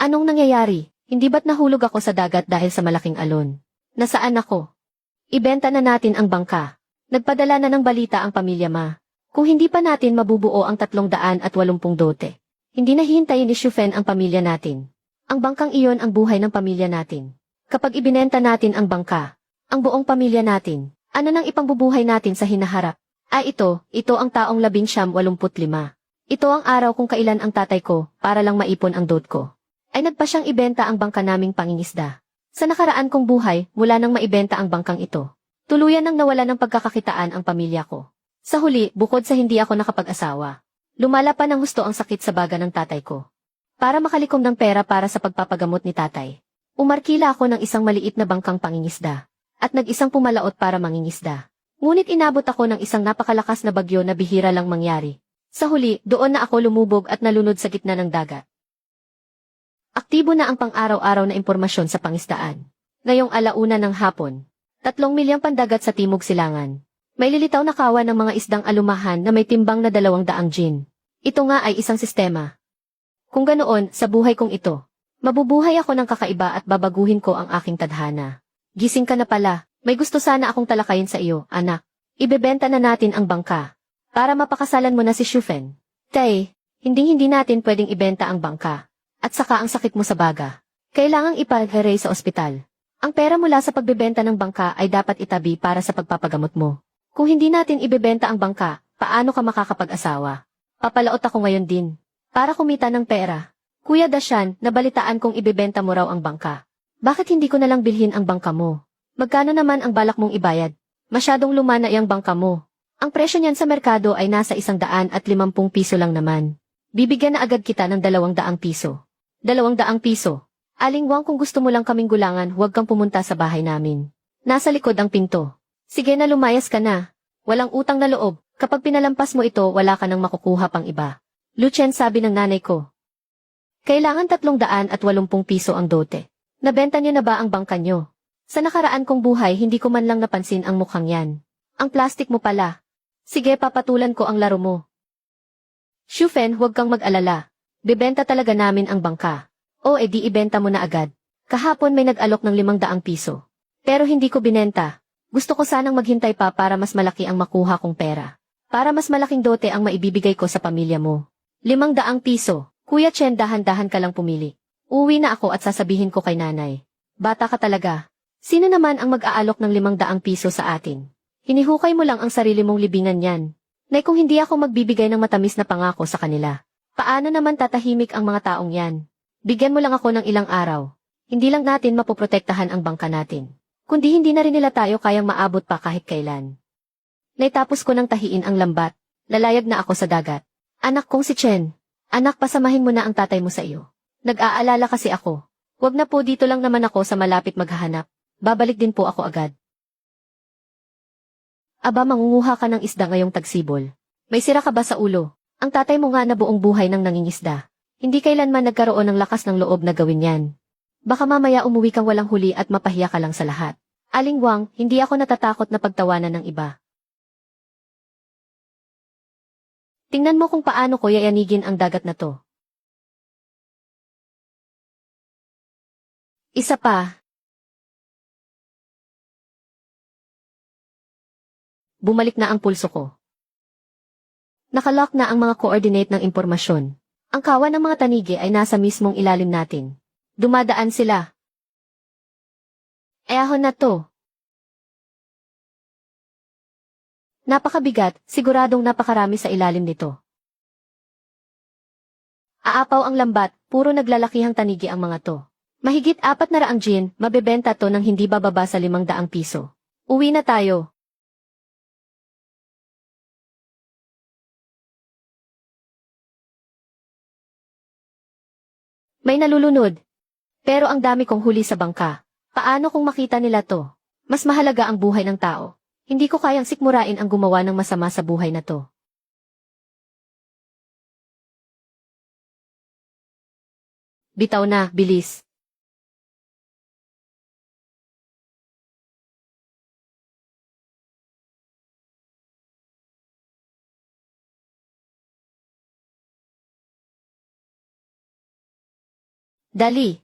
Anong nangyayari? Hindi ba't nahulog ako sa dagat dahil sa malaking alon? Nasaan ako? Ibenta na natin ang bangka. Nagpadala na ng balita ang pamilya Ma. Kung hindi pa natin mabubuo ang 380 dote, hindi na hihintayin ni Shufen ang pamilya natin. Ang bangkang iyon ang buhay ng pamilya natin. Kapag ibinenta natin ang bangka, ang buong pamilya natin, ano nang ipangbubuhay natin sa hinaharap? Ito ang taong 1985. Ito ang araw kung kailan ang tatay ko, para lang maipon ang dot ko, ay nagpa siyang ibenta ang bangka naming pangingisda. Sa nakaraan kong buhay, mula nang maibenta ang bangkang ito, tuluyan nang nawala ng pagkakakitaan ang pamilya ko. Sa huli, bukod sa hindi ako nakapag-asawa, lumala pa ng husto ang sakit sa baga ng tatay ko. Para makalikom ng pera para sa pagpapagamot ni tatay, umarkila ako ng isang maliit na bangkang pangingisda, at nag-isang pumalaot para mangingisda. Ngunit inabot ako ng isang napakalakas na bagyo na bihira lang mangyari. Sa huli, doon na ako lumubog at nalunod sa gitna ng dagat. Aktibo na ang pang-araw-araw na impormasyon sa pangisdaan. Ngayong 1:00 ng hapon, 3 milyang pandagat sa Timog Silangan. May lilitaw na kawan ng mga isdang alumahan na may timbang na 200 gin. Ito nga ay isang sistema. Kung ganoon, sa buhay kong ito, mabubuhay ako ng kakaiba at babaguhin ko ang aking tadhana. Gising ka na pala, may gusto sana akong talakayin sa iyo, anak. Ibebenta na natin ang bangka. Para mapakasalan mo na si Shufen. Tay, hindi natin pwedeng ibenta ang bangka. At saka ang sakit mo sa baga. Kailangang ipag-hooray sa ospital. Ang pera mula sa pagbebenta ng bangka ay dapat itabi para sa pagpapagamot mo. Kung hindi natin ibebenta ang bangka, paano ka makakapag-asawa? Papalaot ako ngayon din. Para kumita ng pera. Kuya Dashan, nabalitaan kong ibebenta mo raw ang bangka. Bakit hindi ko nalang bilhin ang bangka mo? Magkano naman ang balak mong ibayad? Masyadong lumana iyang bangka mo. Ang presyo niyan sa merkado ay nasa 150 piso lang naman. Bibigyan na agad kita ng 200 piso. 200 piso. Alingwang kung gusto mo lang kaming gulangan, huwag kang pumunta sa bahay namin. Nasa likod ang pinto. Sige na lumayas ka na. Walang utang na loob. Kapag pinalampas mo ito, wala ka nang makukuha pang iba. Lucien, sabi ng nanay ko. Kailangan 380 piso ang dote. Nabenta niyo na ba ang bangka niyo? Sa nakaraan kong buhay, hindi ko man lang napansin ang mukhang yan. Ang plastic mo pala. Sige, papatulan ko ang laro mo. Shufen, huwag kang mag-alala. Bebenta talaga namin ang bangka. O edi ibenta mo na agad. Kahapon may nag-alok ng 500 piso. Pero hindi ko binenta. Gusto ko sanang maghintay pa para mas malaki ang makuha kong pera. Para mas malaking dote ang maibibigay ko sa pamilya mo. 500 piso. Kuya Chen, dahan-dahan ka lang pumili. Uwi na ako at sasabihin ko kay nanay. Bata ka talaga. Sino naman ang mag-aalok ng 500 piso sa atin? Hinihukay mo lang ang sarili mong libingan yan. Nay, kung hindi ako magbibigay ng matamis na pangako sa kanila, paano naman tatahimik ang mga taong yan? Bigyan mo lang ako ng ilang araw. Hindi lang natin mapoprotektahan ang bangka natin. Kundi hindi na rin nila tayo kayang maabot pa kahit kailan. Naitapos ko nang tahiin ang lambat. Lalayag na ako sa dagat. Anak kong si Chen. Anak, pasamahin mo na ang tatay mo sa iyo. Nag-aalala kasi ako. Huwag na po, dito lang naman ako sa malapit maghahanap. Babalik din po ako agad. Aba, mangunguha ka ng isda ngayong tagsibol. May sira ka ba sa ulo? Ang tatay mo nga na buong buhay nang nangingisda. Hindi kailanman nagkaroon ng lakas ng loob na gawin yan. Baka mamaya umuwi kang walang huli at mapahiya ka lang sa lahat. Alingwang, hindi ako natatakot na pagtawanan ng iba. Tingnan mo kung paano ko yayanigin ang dagat na to. Isa pa. Bumalik na ang pulso ko. Nakalock na ang mga coordinate ng impormasyon. Ang kawan ng mga tanigi ay nasa mismong ilalim natin. Dumadaan sila. Ahon na to. Napakabigat, siguradong napakarami sa ilalim nito. Aapaw ang lambat, puro naglalakihang tanigi ang mga to. Mahigit 400 gin, mabebenta to ng hindi bababa sa 500 piso. Uwi na tayo. May nalulunod. Pero ang dami kong huli sa bangka. Paano kung makita nila to? Mas mahalaga ang buhay ng tao. Hindi ko kayang sikmurain ang gumawa ng masama sa buhay na to. Bitaw na, bilis. Dali.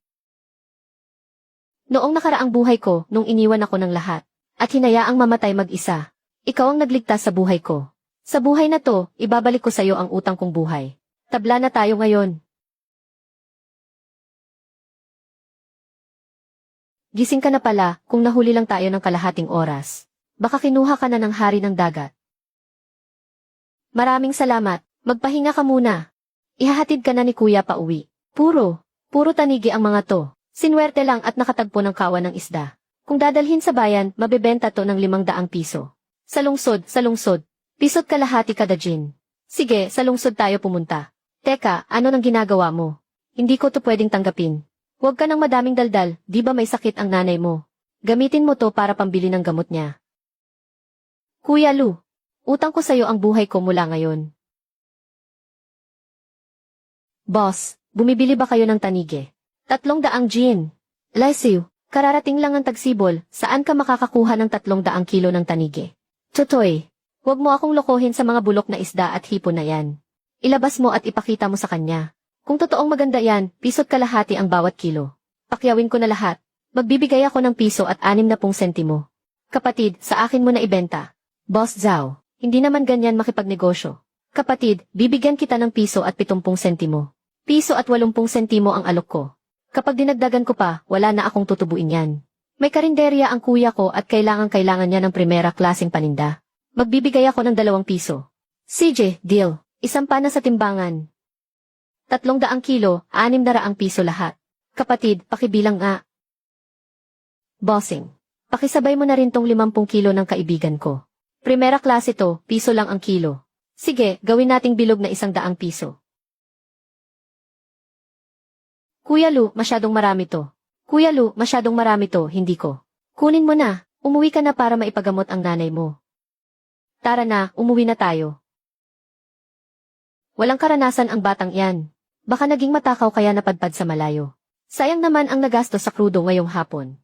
Noong nakaraang buhay ko, nung iniwan ako ng lahat, at hinayaang mamatay mag-isa, ikaw ang nagligtas sa buhay ko. Sa buhay na to, ibabalik ko sa iyo ang utang kong buhay. Tabla na tayo ngayon. Gising ka na pala, kung nahuli lang tayo ng kalahating oras. Baka kinuha ka na ng hari ng dagat. Maraming salamat, magpahinga ka muna. Ihahatid ka na ni kuya pa uwi. Puro tanigi ang mga to. Sinwerte lang at nakatagpo ng kawan ng isda. Kung dadalhin sa bayan, mabebenta to ng 500 piso. Sa lungsod. Pisot kalahati kada gin. Sige, sa lungsod tayo pumunta. Teka, ano nang ginagawa mo? Hindi ko to pwedeng tanggapin. Huwag ka ng madaming daldal, di ba may sakit ang nanay mo? Gamitin mo to para pambili ng gamot niya. Kuya Lu, utang ko sa'yo ang buhay ko mula ngayon. Boss, bumibili ba kayo ng tanige? 300 gin. Lesiu, kararating lang ang tagsibol, saan ka makakakuha ng 300 kilo ng tanige? Totoy, huwag mo akong lokohin sa mga bulok na isda at hipon na yan. Ilabas mo at ipakita mo sa kanya. Kung totoong maganda yan, pisot kalahati ang bawat kilo. Pakyawin ko na lahat. Magbibigay ako ng piso at 60 sentimo. Kapatid, sa akin mo na ibenta. Boss Zhao, hindi naman ganyan makipagnegosyo. Kapatid, bibigyan kita ng piso at 70 sentimo. Piso at 80 sentimo ang alok ko. Kapag dinagdagan ko pa, wala na akong tutubuin yan. May karinderya ang kuya ko at kailangan niya ng primera klaseng paninda. Magbibigay ako ng 2 piso. CJ, deal. Isang pana sa timbangan. 300 kilo, 600 piso lahat. Kapatid, pakibilang nga. Bossing, pakisabay mo na rin tong 50 kilo ng kaibigan ko. Primera klase to, piso lang ang kilo. Sige, gawin nating bilog na 100 piso. Kuya Lu, masyadong marami to. Kuya Lu, masyadong marami to, hindi ko. Kunin mo na, umuwi ka na para maipagamot ang nanay mo. Tara na, umuwi na tayo. Walang karanasan ang batang yan. Baka naging matakaw kaya napadpad sa malayo. Sayang naman ang nagastos sa krudo ngayong hapon.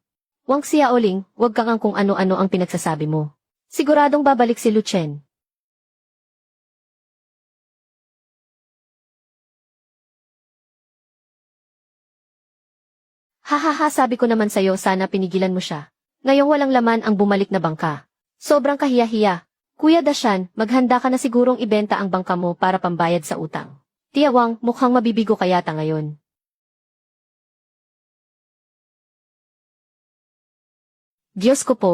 Wang Xiaoling, wag kang ang kung ano-ano ang pinagsasabi mo. Siguradong babalik si Lu Chen. Hahaha, sabi ko naman sa'yo sana pinigilan mo siya. Ngayong walang laman ang bumalik na bangka. Sobrang kahiya-hiya. Kuya Dashan, maghanda ka na sigurong ibenta ang bangka mo para pambayad sa utang. Tia Wang, mukhang mabibigo ka yata ngayon. Diyos ko po.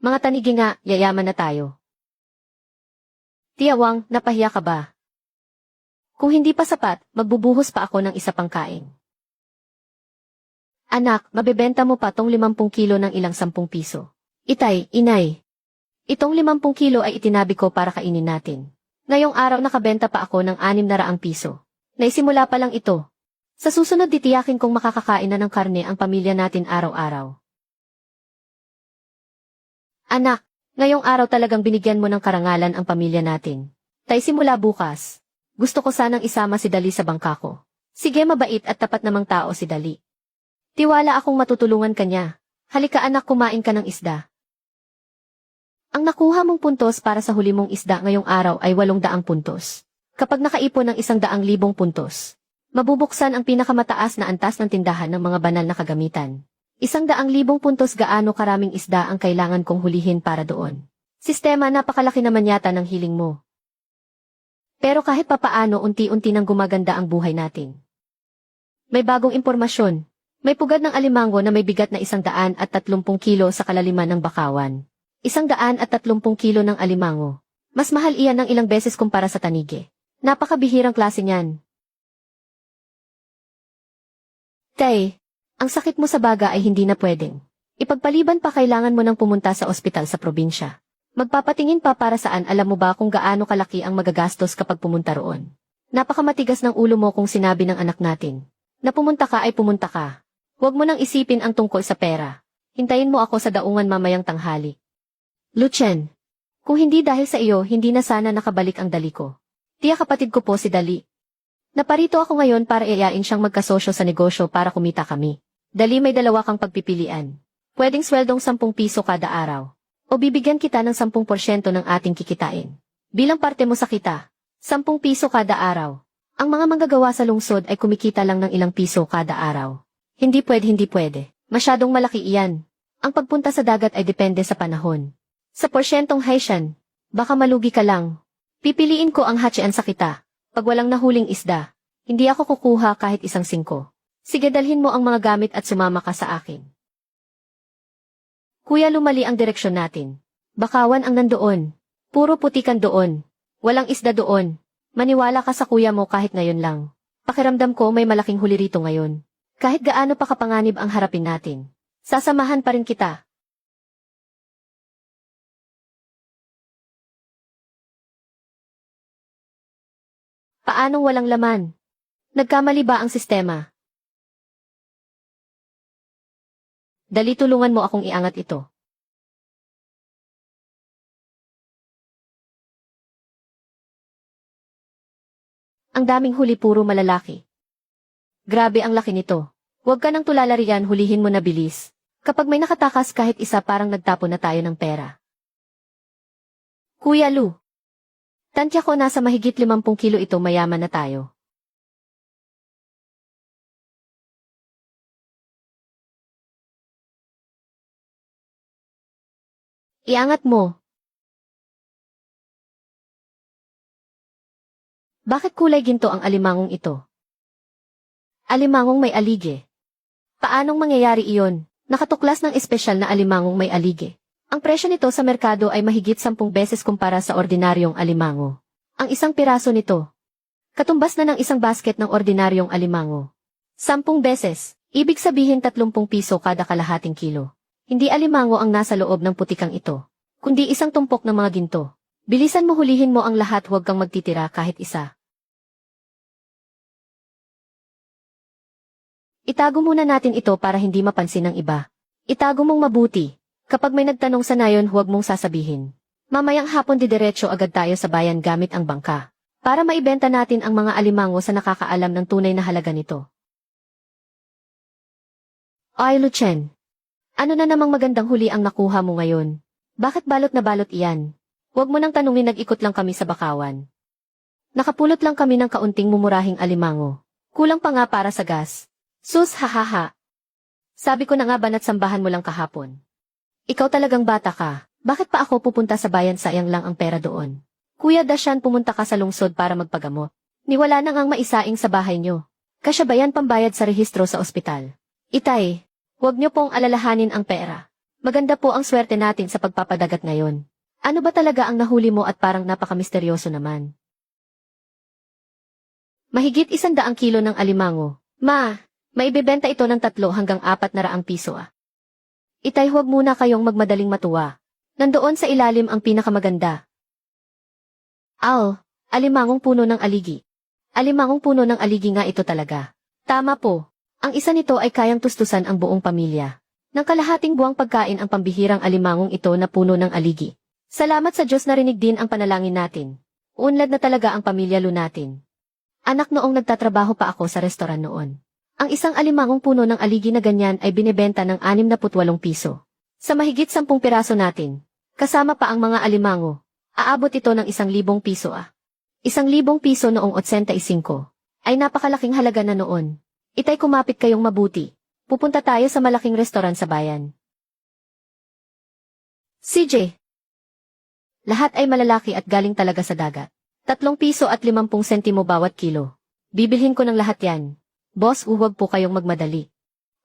Mga tanigi nga, yayaman na tayo. Tia Wang, napahiya ka ba? Kung hindi pa sapat, magbubuhos pa ako ng isa pang kain. Anak, mabebenta mo pa tong 50 kilo ng ilang 10 piso. Itay, inay. Itong 50 kilo ay itinabi ko para kainin natin. Ngayong araw nakabenta pa ako ng 600 piso. Naisimula pa lang ito. Sa susunod titiyakin kong makakakain na ng karne ang pamilya natin araw-araw. Anak, ngayong araw talagang binigyan mo ng karangalan ang pamilya natin. Tay simula bukas. Gusto ko sanang isama si Dali sa bangka ko. Sige, mabait at tapat namang tao si Dali. Tiwala akong matutulungan kanya. Halika anak, kumain ka ng isda. Ang nakuha mong puntos para sa huli mong isda ngayong araw ay 800 puntos. Kapag nakaipon ng 100,000 puntos, mabubuksan ang pinakamataas na antas ng tindahan ng mga banal na kagamitan. 100,000 puntos, gaano karaming isda ang kailangan kong hulihin para doon. Sistema, napakalaki naman yata ng hiling mo. Pero kahit papaano unti-unti nang gumaganda ang buhay natin. May bagong impormasyon. May pugad ng alimango na may bigat na 130 kilo sa kalaliman ng bakawan. 130 kilo ng alimango. Mas mahal iyan ng ilang beses kumpara sa tanige. Napakabihirang klase niyan. Tay, ang sakit mo sa baga ay hindi na pwedeng. Ipagpaliban pa, kailangan mo nang pumunta sa ospital sa probinsya. Magpapatingin pa para saan, alam mo ba kung gaano kalaki ang magagastos kapag pumunta roon? Napakamatigas ng ulo mo kung sinabi ng anak natin na pumunta ka ay pumunta ka. Huwag mo nang isipin ang tungkol sa pera. Hintayin mo ako sa daungan mamayang tanghali. Lu Chen, kung hindi dahil sa iyo, hindi na sana nakabalik ang Dali ko. Tiya, kapatid ko po si Dali. Naparito ako ngayon para iayain siyang magkasosyo sa negosyo para kumita kami. Dali, may 2 kang pagpipilian. Pwedeng sweldong 10 piso kada araw. O bibigyan kita ng 10% ng ating kikitain. Bilang parte mo sa kita, 10 piso kada araw. Ang mga manggagawa sa lungsod ay kumikita lang ng ilang piso kada araw. Hindi pwede. Masyadong malaki iyan. Ang pagpunta sa dagat ay depende sa panahon. Sa porsyentong Haitian, baka malugi ka lang. Pipiliin ko ang hachian sa kita. Pag walang nahuling isda, hindi ako kukuha kahit isang 5. Sige, dalhin mo ang mga gamit at sumama ka sa akin. Kuya, lumali ang direksyon natin. Bakawan ang nandoon. Puro putikan doon. Walang isda doon. Maniwala ka sa kuya mo kahit ngayon lang. Pakiramdam ko may malaking huli rito ngayon. Kahit gaano pa kapanganib ang harapin natin. Sasamahan pa rin kita. Paanong walang laman? Nagkamali ba ang sistema? Dali, tulungan mo akong iangat ito. Ang daming huli, puro malalaki. Grabe ang laki nito. Huwag ka nang tulala riyan, hulihin mo na bilis. Kapag may nakatakas kahit isa, parang nagtapon na tayo ng pera. Kuya Lu, tantya ko nasa mahigit 50 kilo ito, mayaman na tayo. Iangat mo. Bakit kulay ginto ang alimangong ito? Alimangong may alige. Paanong mangyayari iyon? Nakatuklas ng espesyal na alimangong may alige. Ang presyo nito sa merkado ay mahigit 10 beses kumpara sa ordinaryong alimango. Ang isang piraso nito, katumbas na ng isang basket ng ordinaryong alimango. 10 beses, ibig sabihin 30 piso kada kalahating kilo. Hindi alimango ang nasa loob ng putikang ito, kundi isang tumpok ng mga ginto. Bilisan mo, hulihin mo ang lahat, huwag kang magtitira kahit isa. Itago muna natin ito para hindi mapansin ng iba. Itago mong mabuti. Kapag may nagtanong sa nayon, huwag mong sasabihin. Mamayang hapon didiretso agad tayo sa bayan gamit ang bangka, para maibenta natin ang mga alimango sa nakakaalam ng tunay na halaga nito. Ay, Lucien. Ano na namang magandang huli ang nakuha mo ngayon? Bakit balot na balot iyan? Huwag mo nang tanungin, nag-ikot lang kami sa bakawan. Nakapulot lang kami ng kaunting mumurahing alimango. Kulang pa nga para sa gas. Sus, hahaha. Sabi ko na nga, banat sambahan mo lang kahapon. Ikaw talagang bata ka. Bakit pa ako pupunta sa bayan, sayang lang ang pera doon. Kuya Dashan, pumunta ka sa lungsod para magpagamot. Niwala na ngang maisaing sa bahay nyo. Kasya ba yan pambayad sa rehistro sa ospital? Itay, huwag nyo pong alalahanin ang pera. Maganda po ang swerte natin sa pagpapadagat ngayon. Ano ba talaga ang nahuli mo at parang napakamisteryoso naman? Mahigit 100 kilo ng alimango. Maibebenta ito ng 3 hanggang 400 piso ah. Itay, huwag muna kayong magmadaling matuwa. Nandoon sa ilalim ang pinakamaganda. Alimangong puno ng aligi. Alimangong puno ng aligi nga ito talaga. Tama po. Ang isa nito ay kayang tustusan ang buong pamilya. Nang kalahating buwang pagkain ang pambihirang alimangong ito na puno ng aligi. Salamat sa Diyos, narinig din ang panalangin natin. Unlad na talaga ang pamilya Lu natin. Anak, noong nagtatrabaho pa ako sa restoran noon, ang isang alimangong puno ng aligi na ganyan ay binebenta ng 68 piso. Sa mahigit 10 piraso natin, kasama pa ang mga alimango, aabot ito ng 1,000 piso ah. 1,000 piso noong 85. Ay napakalaking halaga na noon. Itay, kumapit kayong mabuti. Pupunta tayo sa malaking restoran sa bayan. CJ. Lahat ay malalaki at galing talaga sa dagat. 3 piso at 50 sentimo bawat kilo. Bibilhin ko ng lahat yan. Boss, huwag po kayong magmadali.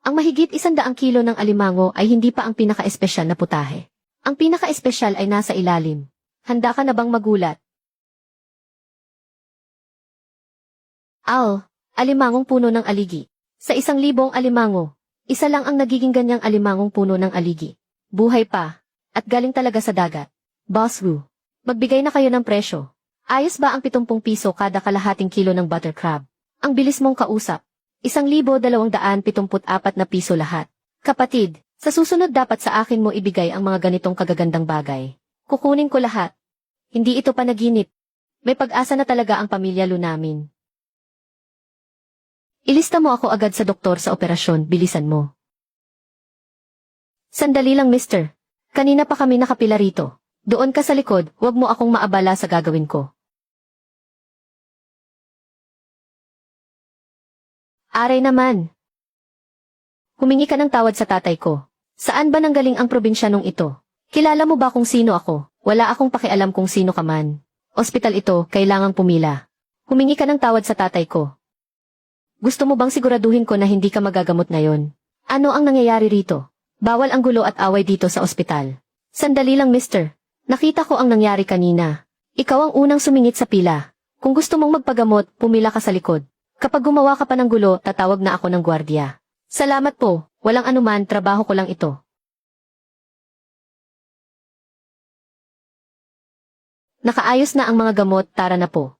Ang mahigit 100 kilo ng alimango ay hindi pa ang pinaka-espesyal na putahe. Ang pinaka-espesyal ay nasa ilalim. Handa ka na bang magulat? Alimangong puno ng aligi. Sa 1,000 alimango, isa lang ang nagiging ganyang alimangong puno ng aligi. Buhay pa, at galing talaga sa dagat. Boss Wu, magbigay na kayo ng presyo. Ayos ba ang 70 piso kada kalahating kilo ng butter crab? Ang bilis mong kausap. 1,274 na piso lahat. Kapatid, sa susunod dapat sa akin mo ibigay ang mga ganitong kagagandang bagay. Kukunin ko lahat. Hindi ito panaginip. May pag-asa na talaga ang pamilya Lu namin. Ilista mo ako agad sa doktor sa operasyon, bilisan mo. Sandali lang, mister. Kanina pa kami nakapila rito. Doon ka sa likod, huwag mo akong maabala sa gagawin ko. Aray naman. Humingi ka ng tawad sa tatay ko. Saan ba nanggaling ang probinsyanong ito? Kilala mo ba kung sino ako? Wala akong pakialam kung sino ka man. Ospital ito, kailangang pumila. Humingi ka ng tawad sa tatay ko. Gusto mo bang siguraduhin ko na hindi ka magagamot ngayon? Ano ang nangyayari rito? Bawal ang gulo at away dito sa ospital. Sandali lang, mister. Nakita ko ang nangyari kanina. Ikaw ang unang sumingit sa pila. Kung gusto mong magpagamot, pumila ka sa likod. Kapag gumawa ka pa ng gulo, tatawag na ako ng gwardiya. Salamat po, walang anuman, trabaho ko lang ito. Nakaayos na ang mga gamot, tara na po.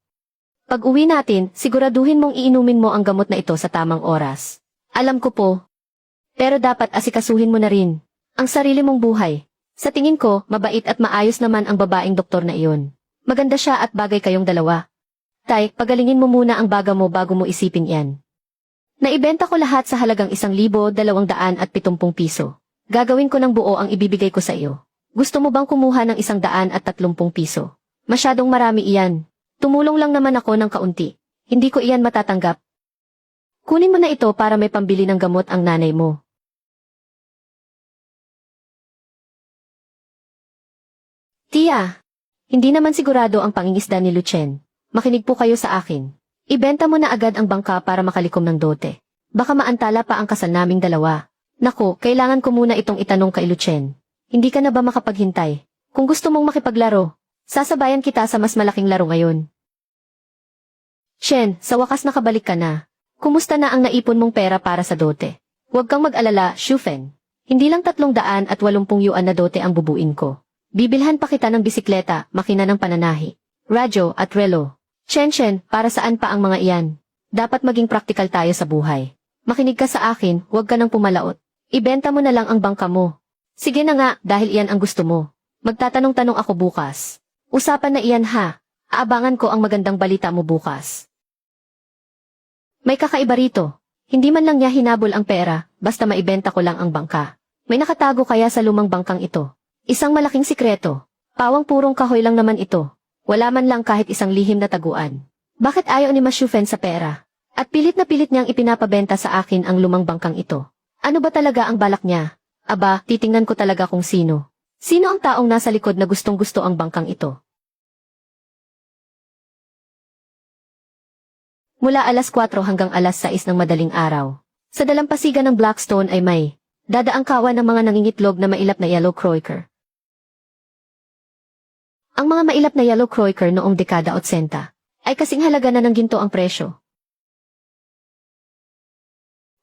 Pag uwi natin, siguraduhin mong iinumin mo ang gamot na ito sa tamang oras. Alam ko po. Pero dapat asikasuhin mo na rin ang sarili mong buhay. Sa tingin ko, mabait at maayos naman ang babaeng doktor na iyon. Maganda siya at bagay kayong dalawa. Tay, pagalingin mo muna ang baga mo bago mo isipin yan. Naibenta ko lahat sa halagang 1,270 piso. Gagawin ko ng buo ang ibibigay ko sa iyo. Gusto mo bang kumuha ng 130 piso? Masyadong marami iyan. Tumulong lang naman ako ng kaunti. Hindi ko iyan matatanggap. Kunin mo na ito para may pambili ng gamot ang nanay mo. Tia, hindi naman sigurado ang pangingisda ni Lucien. Makinig po kayo sa akin. Ibenta mo na agad ang bangka para makalikom ng dote. Baka maantala pa ang kasal naming dalawa. Naku, kailangan ko muna itong itanong kay Lucien. Hindi ka na ba makapaghintay? Kung gusto mong makipaglaro, sasabayan kita sa mas malaking laro ngayon. Chen, sa wakas nakabalik ka na. Kumusta na ang naipon mong pera para sa dote? Huwag kang mag-alala, Shufen. Hindi lang 380 yuan na dote ang bubuin ko. Bibilhan pa kita ng bisikleta, makina ng pananahi, radyo at relo. Chen, para saan pa ang mga iyan? Dapat maging praktikal tayo sa buhay. Makinig ka sa akin, huwag ka nang pumalaot. Ibenta mo na lang ang bangka mo. Sige na nga, dahil iyan ang gusto mo. Magtatanong-tanong ako bukas. Usapan na iyan ha. Aabangan ko ang magandang balita mo bukas. May kakaiba rito. Hindi man lang niya hinabol ang pera, basta maibenta ko lang ang bangka. May nakatago kaya sa lumang bangkang ito. Isang malaking sikreto. Pawang purong kahoy lang naman ito. Wala man lang kahit isang lihim na taguan. Bakit ayaw ni Mashufen sa pera? At pilit na pilit niyang ipinapabenta sa akin ang lumang bangkang ito. Ano ba talaga ang balak niya? Aba, titingnan ko talaga kung sino. Sino ang taong nasa likod na gustong-gusto ang bangkang ito? Mula alas 4 hanggang alas 6 ng madaling araw. Sa dalampasigan ng Blackstone ay may dadaang kawan ng mga nangingitlog na mailap na yellow croaker. Ang mga mailap na yellow croaker noong dekada 80 ay kasing halaga na ng ginto ang presyo.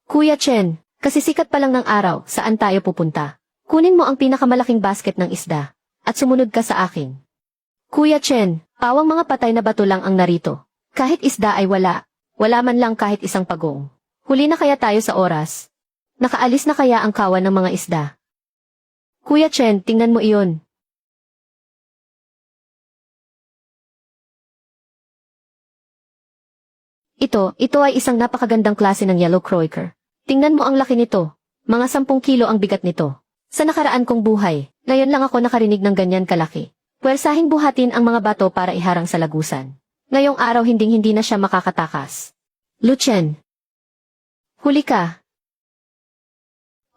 Kuya Chen, kasi sikat pa lang ng araw, saan tayo pupunta? Kunin mo ang pinakamalaking basket ng isda, at sumunod ka sa akin. Kuya Chen, pawang mga patay na bato lang ang narito. Kahit isda ay wala man lang kahit isang pagong. Huli na kaya tayo sa oras? Nakaalis na kaya ang kawan ng mga isda? Kuya Chen, tingnan mo iyon. Ito ay isang napakagandang klase ng yellow croaker. Tingnan mo ang laki nito. Mga 10 kilo ang bigat nito. Sa nakaraan kong buhay, ngayon lang ako nakarinig ng ganyan kalaki. Puwersahing buhatin ang mga bato para iharang sa lagusan. Ngayong araw hindi na siya makakatakas. Lucien. Huli ka.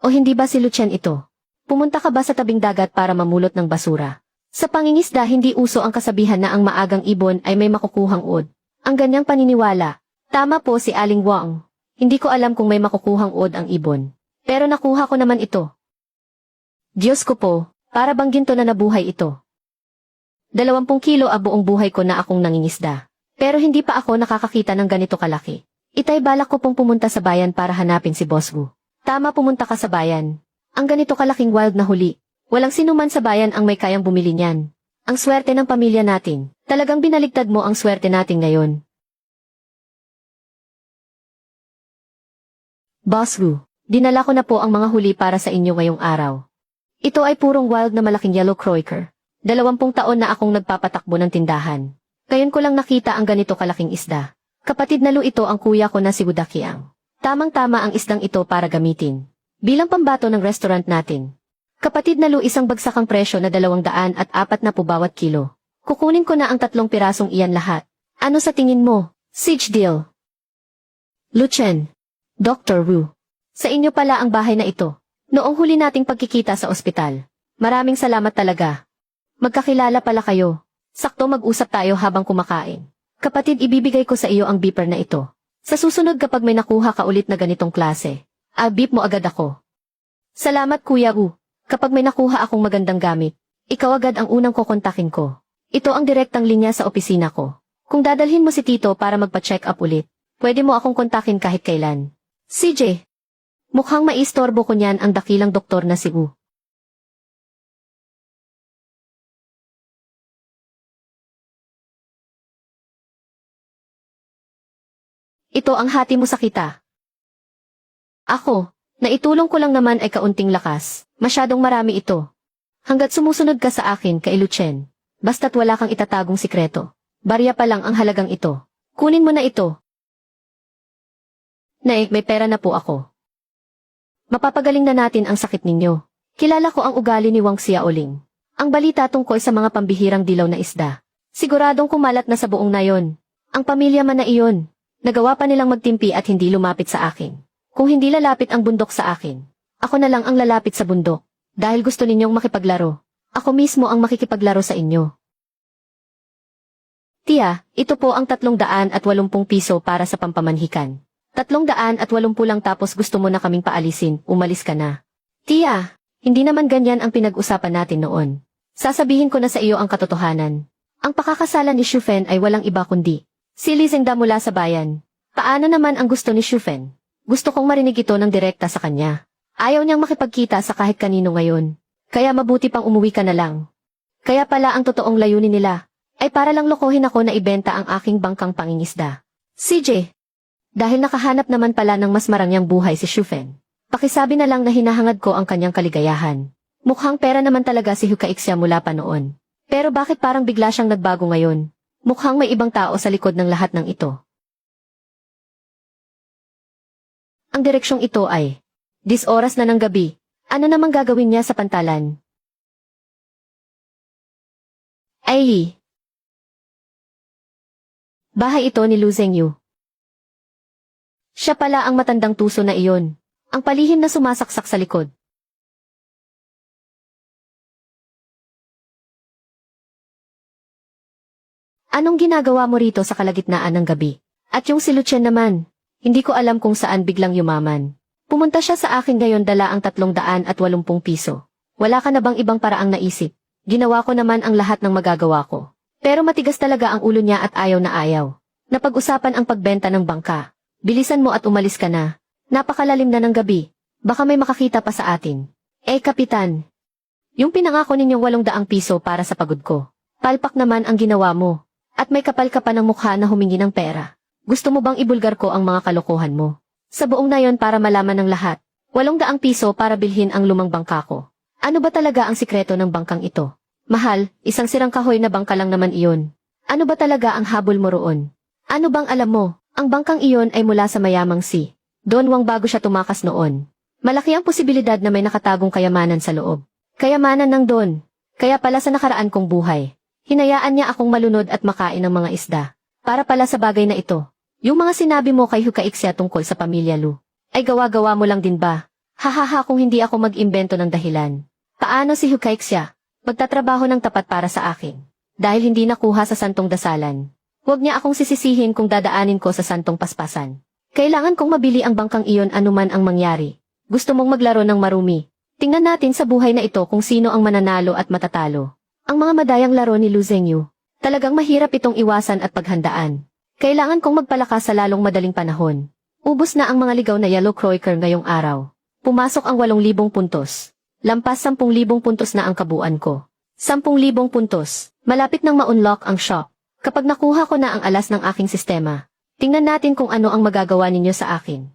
O hindi ba si Lucien ito? Pumunta ka ba sa tabing dagat para mamulot ng basura? Sa pangingisda hindi uso ang kasabihan na ang maagang ibon ay may makukuhang uod. Ang ganyang paniniwala. Tama po si Aling Wang. Hindi ko alam kung may makukuhang uod ang ibon. Pero nakuha ko naman ito. Diyos ko po, para bang ginto na nabuhay ito. 20 kilo ang buong buhay ko na akong nangingisda. Pero hindi pa ako nakakakita ng ganito kalaki. Itay balak ko pong pumunta sa bayan para hanapin si Boss Wu. Tama, pumunta ka sa bayan. Ang ganito kalaking wild na huli. Walang sinuman sa bayan ang may kayang bumili niyan. Ang swerte ng pamilya natin. Talagang binaligtad mo ang swerte natin ngayon. Boss Wu, dinala ko na po ang mga huli para sa inyo ngayong araw. Ito ay purong wild na malaking yellow croaker. 20 taon na akong nagpapatakbo ng tindahan. Ngayon ko lang nakita ang ganito kalaking isda. Kapatid na Lu, ito ang kuya ko na si Wudakiang. Tamang-tama ang isdang ito para gamitin bilang pambato ng restaurant natin. Kapatid na Lu, isang bagsakang presyo na 240 bawat kilo. Kukunin ko na ang 3 pirasong iyan lahat. Ano sa tingin mo? Siege deal. Lucien. Dr. Wu. Sa inyo pala ang bahay na ito. Noong huli nating pagkikita sa ospital. Maraming salamat talaga. Magkakilala pala kayo. Sakto mag-usap tayo habang kumakain. Kapatid, ibibigay ko sa iyo ang beeper na ito. Sa susunod kapag may nakuha ka ulit na ganitong klase, beep mo agad ako. Salamat Kuya Wu. Kapag may nakuha akong magandang gamit, ikaw agad ang unang kukontakin ko. Ito ang direktang linya sa opisina ko. Kung dadalhin mo si Tito para magpa-check up ulit, pwede mo akong kontakin kahit kailan. CJ. Mukhang maistorbo ko niyan ang dakilang doktor na si Wu. Ito ang hati mo sa kita. Ako, naitulong ko lang naman ay kaunting lakas. Masyadong marami ito. Hanggat sumusunod ka sa akin kay Lucien, basta't wala kang itatagong sikreto. Barya pa lang ang halagang ito. Kunin mo na ito. Nay, may pera na po ako. Mapapagaling na natin ang sakit ninyo. Kilala ko ang ugali ni Wang Xiaoling. Ang balita tungkol sa mga pambihirang dilaw na isda. Siguradong kumalat na sa buong nayon. Ang pamilya man na iyon. Nagawa pa nilang magtimpi at hindi lumapit sa akin. Kung hindi lalapit ang bundok sa akin, ako na lang ang lalapit sa bundok. Dahil gusto ninyong makipaglaro. Ako mismo ang makikipaglaro sa inyo. Tia, ito po ang 380 piso para sa pampamanhikan. 380 lang tapos gusto mo na kaming paalisin, umalis ka na. Tia, hindi naman ganyan ang pinag-usapan natin noon. Sasabihin ko na sa iyo ang katotohanan. Ang pakakasalan ni Shufen ay walang iba kundi si Li Zengda mula sa bayan. Paano naman ang gusto ni Shufen? Gusto kong marinig ito ng direkta sa kanya. Ayaw niyang makipagkita sa kahit kanino ngayon. Kaya mabuti pang umuwi ka na lang. Kaya pala ang totoong layunin nila ay para lang lokohin ako na ibenta ang aking bangkang pangingisda. CJ, dahil nakahanap naman pala ng mas marangyang buhay si Shufen, pakisabi na lang na hinahangad ko ang kanyang kaligayahan. Mukhang pera naman talaga si Hukaixia mula pa noon. Pero bakit parang bigla siyang nagbago ngayon? Mukhang may ibang tao sa likod ng lahat ng ito. Ang direksyong ito ay 10 oras na ng gabi. Ano namang gagawin niya sa pantalan? Ay! Bahay ito ni Lu Zhengyu. Siya pala ang matandang tuso na iyon. Ang palihim na sumasaksak sa likod. Anong ginagawa mo rito sa kalagitnaan ng gabi? At yung si Lucien naman, hindi ko alam kung saan biglang yumaman. Pumunta siya sa akin ngayon dala ang 380 piso. Wala ka na bang ibang paraang naisip? Ginawa ko naman ang lahat ng magagawa ko. Pero matigas talaga ang ulo niya at ayaw na ayaw. Napag-usapan ang pagbenta ng bangka. Bilisan mo at umalis ka na. Napakalalim na ng gabi. Baka may makakita pa sa atin. Kapitan. Yung pinangako ninyong 800 piso para sa pagod ko. Palpak naman ang ginawa mo. At may kapal ka pa ng mukha na humingi ng pera. Gusto mo bang ibulgar ko ang mga kalokohan mo? Sa buong nayon para malaman ng lahat. 800 piso para bilhin ang lumang bangka ko. Ano ba talaga ang sikreto ng bangkang ito? Mahal, isang sirang kahoy na bangka lang naman iyon. Ano ba talaga ang habol mo roon? Ano bang alam mo? Ang bangkang iyon ay mula sa mayamang si Don Wang bago siya tumakas noon. Malaki ang posibilidad na may nakatagong kayamanan sa loob. Kayamanan ng Don. Kaya pala sa nakaraan kong buhay, hinayaan niya akong malunod at makain ng mga isda. Para pala sa bagay na ito. Yung mga sinabi mo kay Hukaixia tungkol sa pamilya Lu, ay gawa-gawa mo lang din ba? Hahaha kung hindi ako mag-imbento ng dahilan. Paano si Hukaixia? Magtatrabaho ng tapat para sa akin. Dahil hindi nakuha sa santong dasalan. Huwag niya akong sisisihin kung dadaanin ko sa santong paspasan. Kailangan kong mabili ang bangkang iyon anuman ang mangyari. Gusto mong maglaro ng marumi. Tingnan natin sa buhay na ito kung sino ang mananalo at matatalo. Ang mga madayang laro ni Lu Zhengyu. Talagang mahirap itong iwasan at paghandaan. Kailangan kong magpalakas sa lalong madaling panahon. Ubus na ang mga ligaw na yellow croaker ngayong araw. Pumasok ang 8,000 puntos. Lampas 10,000 puntos na ang kabuuan ko. 10,000 puntos. Malapit nang ma-unlock ang shop. Kapag nakuha ko na ang alas ng aking sistema, tingnan natin kung ano ang magagawa ninyo sa akin.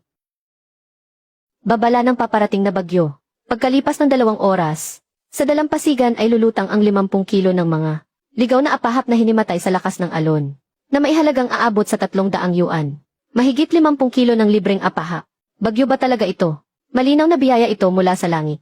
Babala ng paparating na bagyo. Pagkalipas ng 2 oras, sa dalampasigan ay lulutang ang 50 kilo ng mga ligaw na apahap na hinimatay sa lakas ng alon, na maihalagang aabot sa 300 yuan. Mahigit 50 kilo ng libreng apahap. Bagyo ba talaga ito? Malinaw na biyaya ito mula sa langit.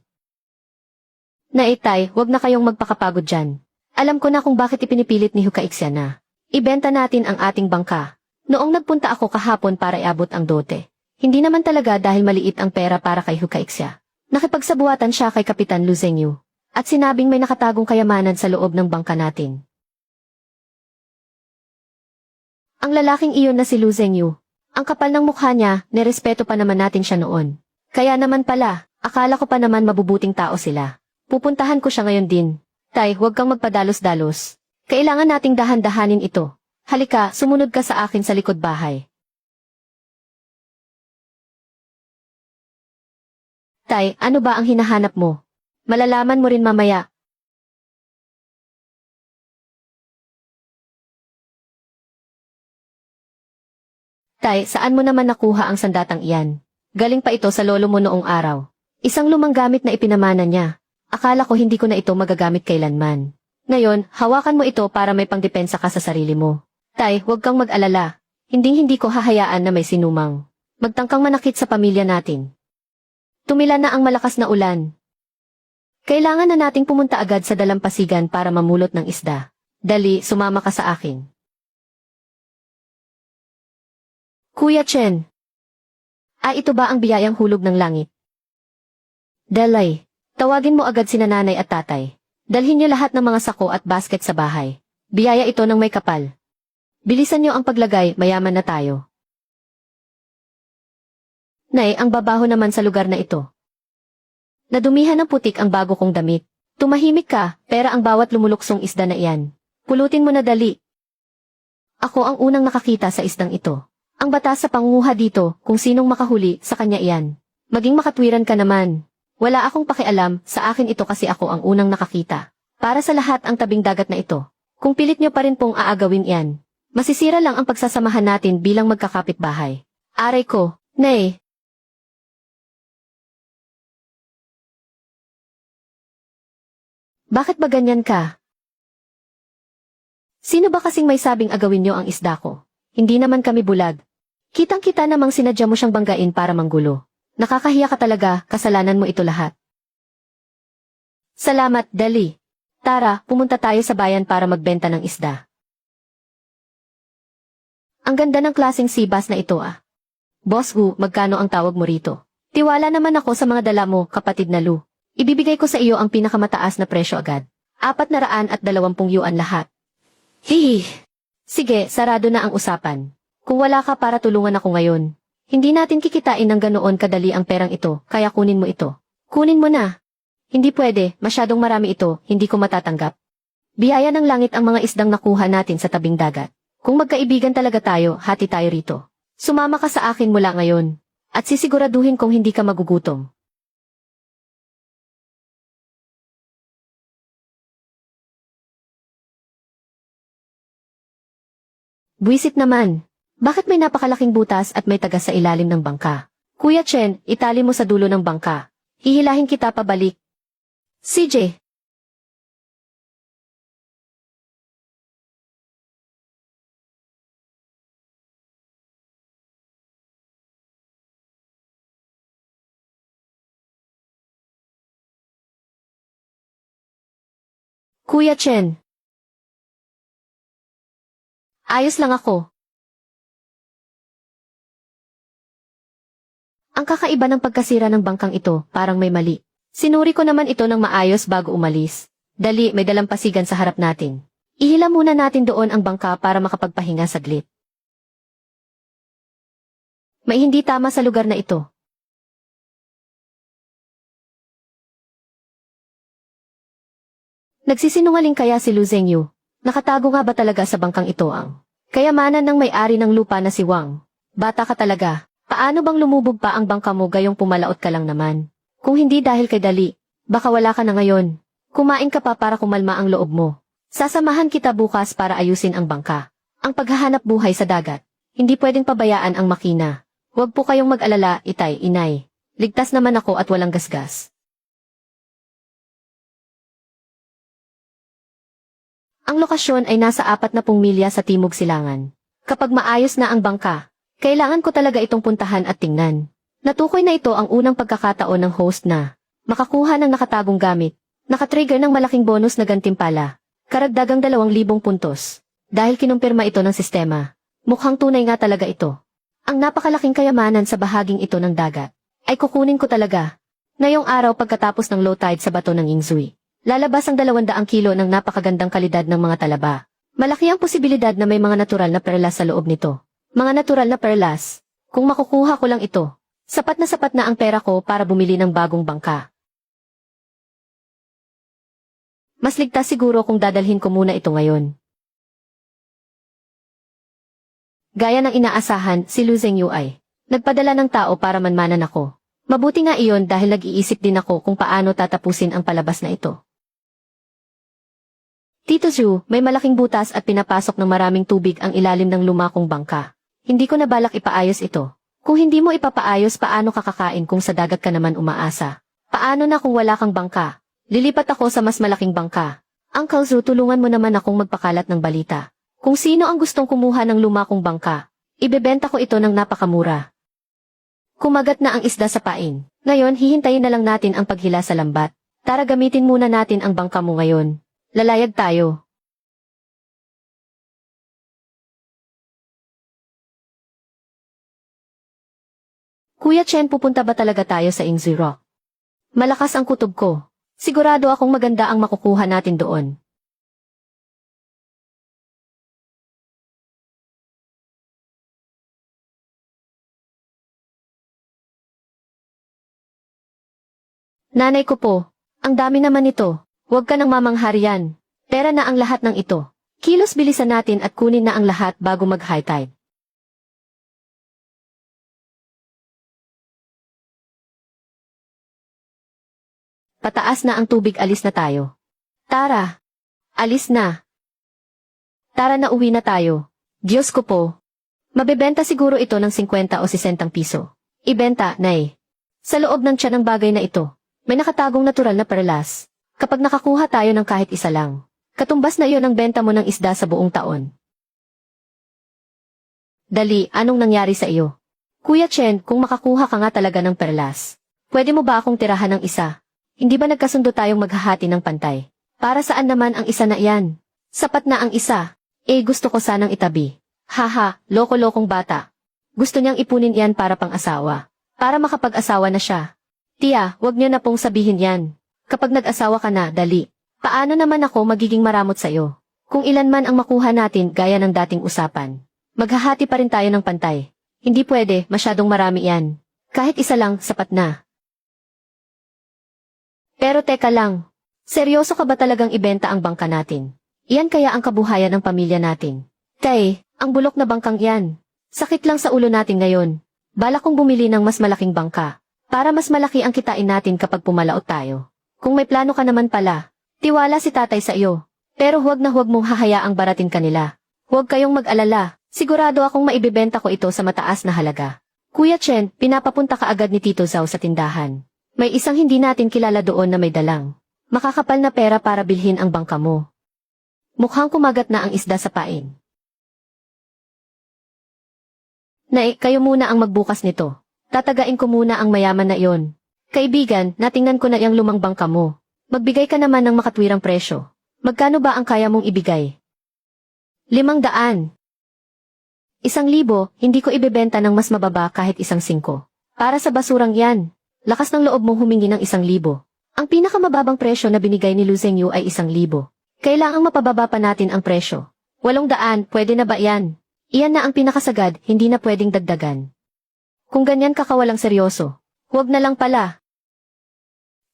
Naitay, wag na kayong magpakapagod dyan. Alam ko na kung bakit ipinipilit ni Hukaixia na ibenta natin ang ating bangka. Noong nagpunta ako kahapon para iabot ang dote, Hindi naman talaga dahil maliit ang pera para kay Hukaixia. Nakipagsabuatan siya kay Kapitan Lu Zhengyu. At sinabing may nakatagong kayamanan sa loob ng bangka natin. Ang lalaking iyon na si Lu Zhengyu. Ang kapal ng mukha niya, nirespeto pa naman natin siya noon. Kaya naman pala, akala ko pa naman mabubuting tao sila. Pupuntahan ko siya ngayon din. Tay, huwag kang magpadalos-dalos. Kailangan nating dahan-dahanin ito. Halika, sumunod ka sa akin sa likod bahay. Tay, ano ba ang hinahanap mo? Malalaman mo rin mamaya. Tay, saan mo naman nakuha ang sandatang iyan? Galing pa ito sa lolo mo noong araw. Isang lumang gamit na ipinamana niya. Akala ko hindi ko na ito magagamit kailanman. Ngayon, hawakan mo ito para may pangdepensa ka sa sarili mo. Tay, huwag kang mag-alala. Hinding-hindi ko hahayaan na may sinumang magtangkang manakit sa pamilya natin. Tumila na ang malakas na ulan. Kailangan na nating pumunta agad sa dalampasigan para mamulot ng isda. Dali, sumama ka sa akin. Kuya Chen. Ito ba ang biyayang hulog ng langit? Dalay, tawagin mo agad sina nanay at tatay. Dalhin niyo lahat ng mga sako at basket sa bahay. Biyaya ito ng may kapal. Bilisan niyo ang paglagay, mayaman na tayo. Nay, ang babaho naman sa lugar na ito. Nadumihan ng putik ang bago kong damit. Tumahimik ka, pera ang bawat lumuluksong isda na iyan. Pulutin mo na dali. Ako ang unang nakakita sa isdang ito. Ang batas sa panguha dito, kung sinong makahuli, sa kanya iyan. Maging makatwiran ka naman. Wala akong pakialam, sa akin ito kasi ako ang unang nakakita. Para sa lahat ang tabing dagat na ito. Kung pilit nyo pa rin pong aagawin iyan, masisira lang ang pagsasamahan natin bilang magkakapitbahay. Aray ko, nay. Bakit ba ganyan ka? Sino ba kasing may sabing agawin nyo ang isda ko? Hindi naman kami bulag. Kitang-kita namang sinadya mo siyang banggain para manggulo. Nakakahiya ka talaga, kasalanan mo ito lahat. Salamat, dali. Tara, pumunta tayo sa bayan para magbenta ng isda. Ang ganda ng klaseng sibas na ito ah. Boss Wu, magkano ang tawag mo rito? Tiwala naman ako sa mga dala mo, kapatid na Lu. Ibibigay ko sa iyo ang pinakamataas na presyo agad. 420 yuan lahat. Hihi. Sige, sarado na ang usapan. Kung wala ka para tulungan ako ngayon, hindi natin kikitain ng ganoon kadali ang perang ito, kaya kunin mo ito. Kunin mo na. Hindi pwede, masyadong marami ito, hindi ko matatanggap. Biyaya ng langit ang mga isdang nakuha natin sa tabing dagat. Kung magkaibigan talaga tayo, hati tayo rito. Sumama ka sa akin mula ngayon. At sisiguraduhin kong hindi ka magugutom. Buwisit naman. Bakit may napakalaking butas at may tagas sa ilalim ng bangka? Kuya Chen, itali mo sa dulo ng bangka. Hihilahin kita pabalik. CJ. Kuya Chen. Ayos lang ako. Ang kakaiba ng pagkasira ng bangkang ito, parang may mali. Sinuri ko naman ito ng maayos bago umalis. Dali, may dalampasigan sa harap natin. Ihila muna natin doon ang bangka para makapagpahinga saglit. May hindi tama sa lugar na ito. Nagsisinungaling kaya si Lu Zhengyu? Nakatago nga ba talaga sa bangkang ito ang kayamanan ng may-ari ng lupa na si Wang? Bata ka talaga. Paano bang lumubog pa ang bangka mo gayong pumalaot ka lang naman? Kung hindi dahil kay Dali, baka wala ka na ngayon. Kumain ka pa para kumalma ang loob mo. Sasamahan kita bukas para ayusin ang bangka. Ang paghahanap buhay sa dagat. Hindi pwedeng pabayaan ang makina. Huwag po kayong mag-alala, itay, inay. Ligtas naman ako at walang gasgas. Ang lokasyon ay nasa 40 milya sa timog silangan. Kapag maayos na ang bangka, kailangan ko talaga itong puntahan at tingnan. Natukoy na ito ang unang pagkakataon ng host na makakuha ng nakatagong gamit. Nakatrigger ng malaking bonus na gantimpala. Karagdagang 2,000 puntos. Dahil kinumpirma ito ng sistema. Mukhang tunay nga talaga ito. Ang napakalaking kayamanan sa bahaging ito ng dagat ay kukunin ko talaga. Ngayong araw pagkatapos ng low tide sa bato ng Ingzui, lalabas ang 200 kilo ng napakagandang kalidad ng mga talaba. Malaki ang posibilidad na may mga natural na perlas sa loob nito. Mga natural na perlas. Kung makukuha ko lang ito, sapat na ang pera ko para bumili ng bagong bangka. Mas ligtas siguro kung dadalhin ko muna ito ngayon. Gaya ng inaasahan, si Lu Zhengyu ay nagpadala ng tao para manmanan ako. Mabuti nga iyon dahil nag-iisip din ako kung paano tatapusin ang palabas na ito. Tito Zhu, may malaking butas at pinapasok ng maraming tubig ang ilalim ng lumakong bangka. Hindi ko na balak ipaayos ito. Kung hindi mo ipapaayos, paano kakakain kung sa dagat ka naman umaasa? Paano na kung wala kang bangka? Lilipat ako sa mas malaking bangka. Uncle Zhu, tulungan mo naman akong magpakalat ng balita. Kung sino ang gustong kumuha ng lumakong bangka, ibebenta ko ito ng napakamura. Kumagat na ang isda sa pain. Ngayon, hihintayin na lang natin ang paghila sa lambat. Tara, gamitin muna natin ang bangka mo ngayon. Lalayag tayo. Kuya Chen, pupunta ba talaga tayo sa Ingzui Rock? Malakas ang kutob ko. Sigurado akong maganda ang makukuha natin doon. Nanay ko po, ang dami naman ito. Huwag ka nang mamangharian. Pera na ang lahat ng ito. Kilos, bilisan natin at kunin na ang lahat bago mag-high tide. Pataas na ang tubig, alis na tayo. Tara, alis na. Tara na, uwi na tayo. Diyos ko po. Mabebenta siguro ito ng 50 o 60 piso. Ibenta, nay. Sa loob ng tiyan ng bagay na ito, may nakatagong natural na perlas. Kapag nakakuha tayo ng kahit isa lang, katumbas na iyon ang benta mo ng isda sa buong taon. Dali, anong nangyari sa iyo? Kuya Chen, kung makakuha ka nga talaga ng perlas, pwede mo ba akong tirahan ng isa? Hindi ba nagkasundo tayong maghahati ng pantay? Para saan naman ang isa na iyan? Sapat na ang isa. Gusto ko sanang itabi. Haha, loko-lokong bata. Gusto niyang ipunin iyan para pang-asawa. Para makapag-asawa na siya. Tia, wag niyo na pong sabihin yan. Kapag nag-asawa ka na, dali. Paano naman ako magiging maramot sa'yo? Kung ilan man ang makuha natin gaya ng dating usapan, maghahati pa rin tayo ng pantay. Hindi pwede, masyadong marami yan. Kahit isa lang, sapat na. Pero teka lang, seryoso ka ba talagang ibenta ang bangka natin? Iyan kaya ang kabuhayan ng pamilya natin. Tay, ang bulok na bangkang iyan. Sakit lang sa ulo natin ngayon. Balak kong bumili ng mas malaking bangka. Para mas malaki ang kitain natin kapag pumalaot tayo. Kung may plano ka naman pala, tiwala si tatay sa iyo. Pero huwag na huwag mong hahayaang baratin kanila. Huwag kayong mag-alala, sigurado akong maibibenta ko ito sa mataas na halaga. Kuya Chen, pinapapunta ka agad ni Tito Zhao sa tindahan. May isang hindi natin kilala doon na may dalang makakapal na pera para bilhin ang bangka mo. Mukhang kumagat na ang isda sa pain. Nay, kayo muna ang magbukas nito. Tatagain ko muna ang mayaman na iyon. Kaibigan, natingnan ko na yung lumang bangka mo. Magbigay ka naman ng makatwirang presyo. Magkano ba ang kaya mong ibigay? 500. 1,000, hindi ko ibebenta ng mas mababa kahit 1,500. Para sa basurang yan. Lakas ng loob mong humingi ng 1,000. Ang pinakamababang presyo na binigay ni Lu Zhengyu ay 1,000. Kailangang mapababa pa natin ang presyo. 800, pwede na ba yan? Iyan na ang pinakasagad, hindi na pwedeng dagdagan. Kung ganyan ka kawalang seryoso, huwag na lang pala.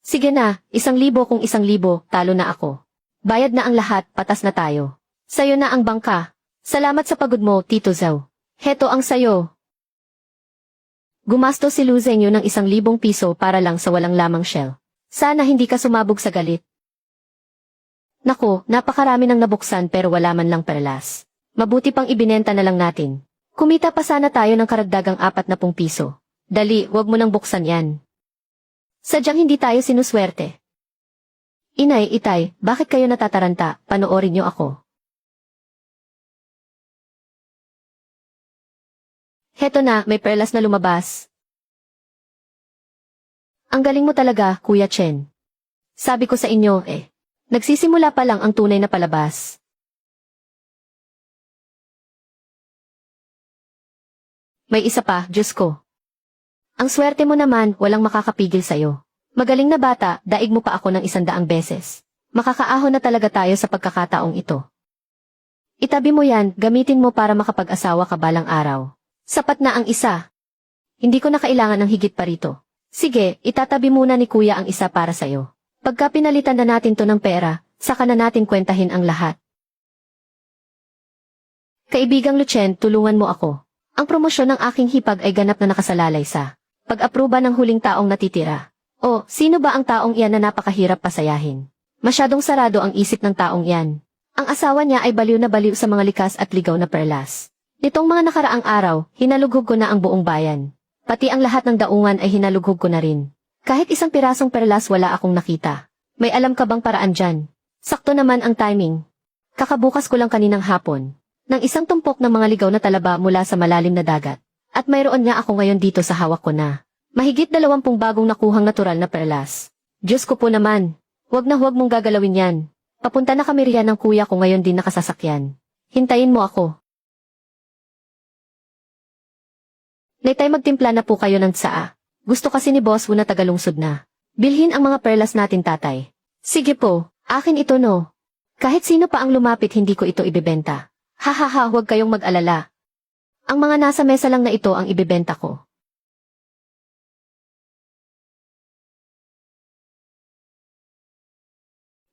Sige na, 1,000 kung 1,000, talo na ako. Bayad na ang lahat, patas na tayo. Sayo na ang bangka. Salamat sa pagod mo, Tito Zhao. Heto ang sayo. Gumasto si Lu Zhengyu ng 1,000 piso para lang sa walang lamang shell. Sana hindi ka sumabog sa galit. Nako, napakarami ng nabuksan pero wala man lang perlas. Mabuti pang ibinenta na lang natin. Kumita pa sana tayo ng karagdagang 40 piso. Dali, wag mo nang buksan yan. Sadyang hindi tayo sinuswerte. Inay, itay, bakit kayo natataranta? Panoorin niyo ako. Heto na, may perlas na lumabas. Ang galing mo talaga, Kuya Chen. Sabi ko sa inyo, nagsisimula pa lang ang tunay na palabas. May isa pa, Diyos ko. Ang swerte mo naman, walang makakapigil sa'yo. Magaling na bata, daig mo pa ako ng 100 beses. Makakaahon na talaga tayo sa pagkakataong ito. Itabi mo yan, gamitin mo para makapag-asawa ka balang araw. Sapat na ang isa. Hindi ko na kailangan ng higit pa rito. Sige, itatabi muna ni kuya ang isa para sa'yo. Pagka pinalitan na natin to ng pera, saka na natin kwentahin ang lahat. Kaibigang Lucien, tulungan mo ako. Ang promosyon ng aking hipag ay ganap na nakasalalay sa pag-aproba ng huling taong natitira. O, sino ba ang taong iyan na napakahirap pasayahin? Masyadong sarado ang isip ng taong iyan. Ang asawa niya ay baliw na baliw sa mga likas at ligaw na perlas. Nitong mga nakaraang araw, hinalughog ko na ang buong bayan. Pati ang lahat ng daungan ay hinalughog ko na rin. Kahit isang pirasong perlas wala akong nakita. May alam ka bang paraan dyan? Sakto naman ang timing. Kakabukas ko lang kaninang hapon. Nang isang tumpok ng mga ligaw na talaba mula sa malalim na dagat. At mayroon nga ako ngayon dito sa hawak ko na. Mahigit 20 bagong nakuhang natural na perlas. Diyos ko po naman. Huwag na huwag mong gagalawin yan. Papunta na kami riyan ng kuya ko ngayon din nakasasakyan. Hintayin mo ako. Naitay magtimpla na po kayo ng tsaa. Gusto kasi ni Boss Wu na tagalungsod na. Bilhin ang mga perlas natin tatay. Sige po, akin ito no. Kahit sino pa ang lumapit hindi ko ito ibebenta. Hahaha, huwag kayong mag-alala. Ang mga nasa mesa lang na ito ang ibebenta ko.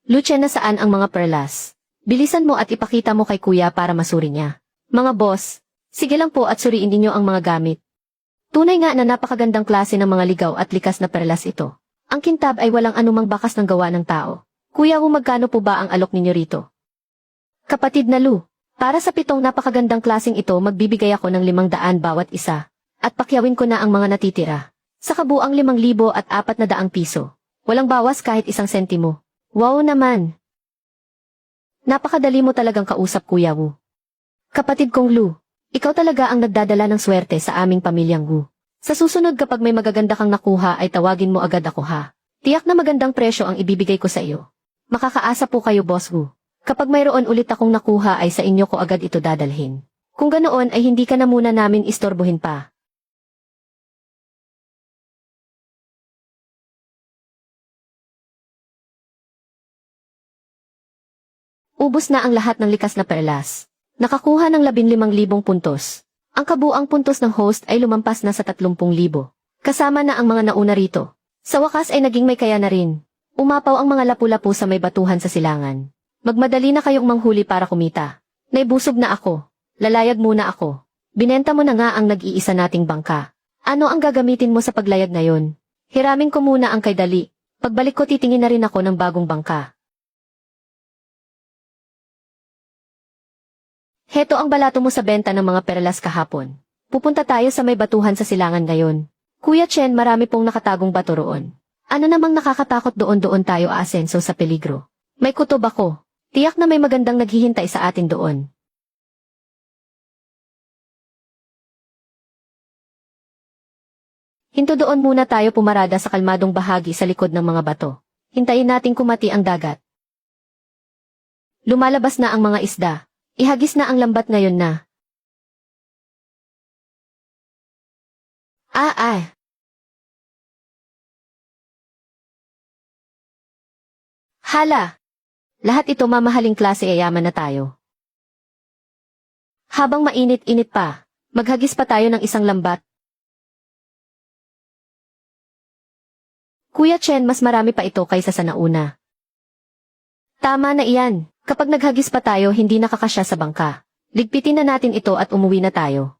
Lucien, nasaan ang mga perlas? Bilisan mo at ipakita mo kay kuya para masuri niya. Mga boss, sige lang po at suriin ninyo ang mga gamit. Tunay nga na napakagandang klase ng mga ligaw at likas na perlas ito. Ang kintab ay walang anumang bakas ng gawa ng tao. Kuya, magkano po ba ang alok ninyo rito? Kapatid na Lu, para sa 7 napakagandang klaseng ito magbibigay ako ng 500 bawat isa. At pakyawin ko na ang mga natitira. Sa kabuang 5,000 at 400 piso. Walang bawas kahit 1 sentimo. Wow naman! Napakadali mo talagang kausap, Kuya Wu. Kapatid kong Lu, ikaw talaga ang nagdadala ng swerte sa aming pamilyang Wu. Sa susunod kapag may magaganda kang nakuha ay tawagin mo agad ako ha. Tiyak na magandang presyo ang ibibigay ko sa iyo. Makakaasa po kayo, Boss Wu. Kapag mayroon ulit akong nakuha ay sa inyo ko agad ito dadalhin. Kung ganoon ay hindi ka na muna namin istorbohin pa. Ubus na ang lahat ng likas na perlas. Nakakuha ng 15,000 puntos. Ang kabuang puntos ng host ay lumampas na sa 30,000. Kasama na ang mga nauna rito. Sa wakas ay naging may kaya na rin. Umapaw ang mga lapu-lapu sa may batuhan sa silangan. Magmadali na kayong manghuli para kumita. Naibusog na ako. Lalayag muna ako. Binenta mo na nga ang nag-iisa nating bangka. Ano ang gagamitin mo sa paglayag ngayon? Hiramin ko muna ang kay Dali. Pagbalik ko titingin na rin ako ng bagong bangka. Heto ang balato mo sa benta ng mga perlas kahapon. Pupunta tayo sa may batuhan sa silangan ngayon. Kuya Chen, marami pong nakatagong bato roon. Ano namang nakakatakot doon tayo aasenso sa peligro? May kutob ako. Tiyak na may magandang naghihintay sa atin doon. Hinto doon muna tayo pumarada sa kalmadong bahagi sa likod ng mga bato. Hintayin nating kumati ang dagat. Lumalabas na ang mga isda. Ihagis na ang lambat ngayon na. Hala! Lahat ito mamahaling klase yayaman na tayo. Habang mainit-init pa, maghagis pa tayo ng isang lambat. Kuya Chen, mas marami pa ito kaysa sa nauna. Tama na iyan. Kapag naghagis pa tayo hindi nakakasya sa bangka. Ligpitin na natin ito at umuwi na tayo.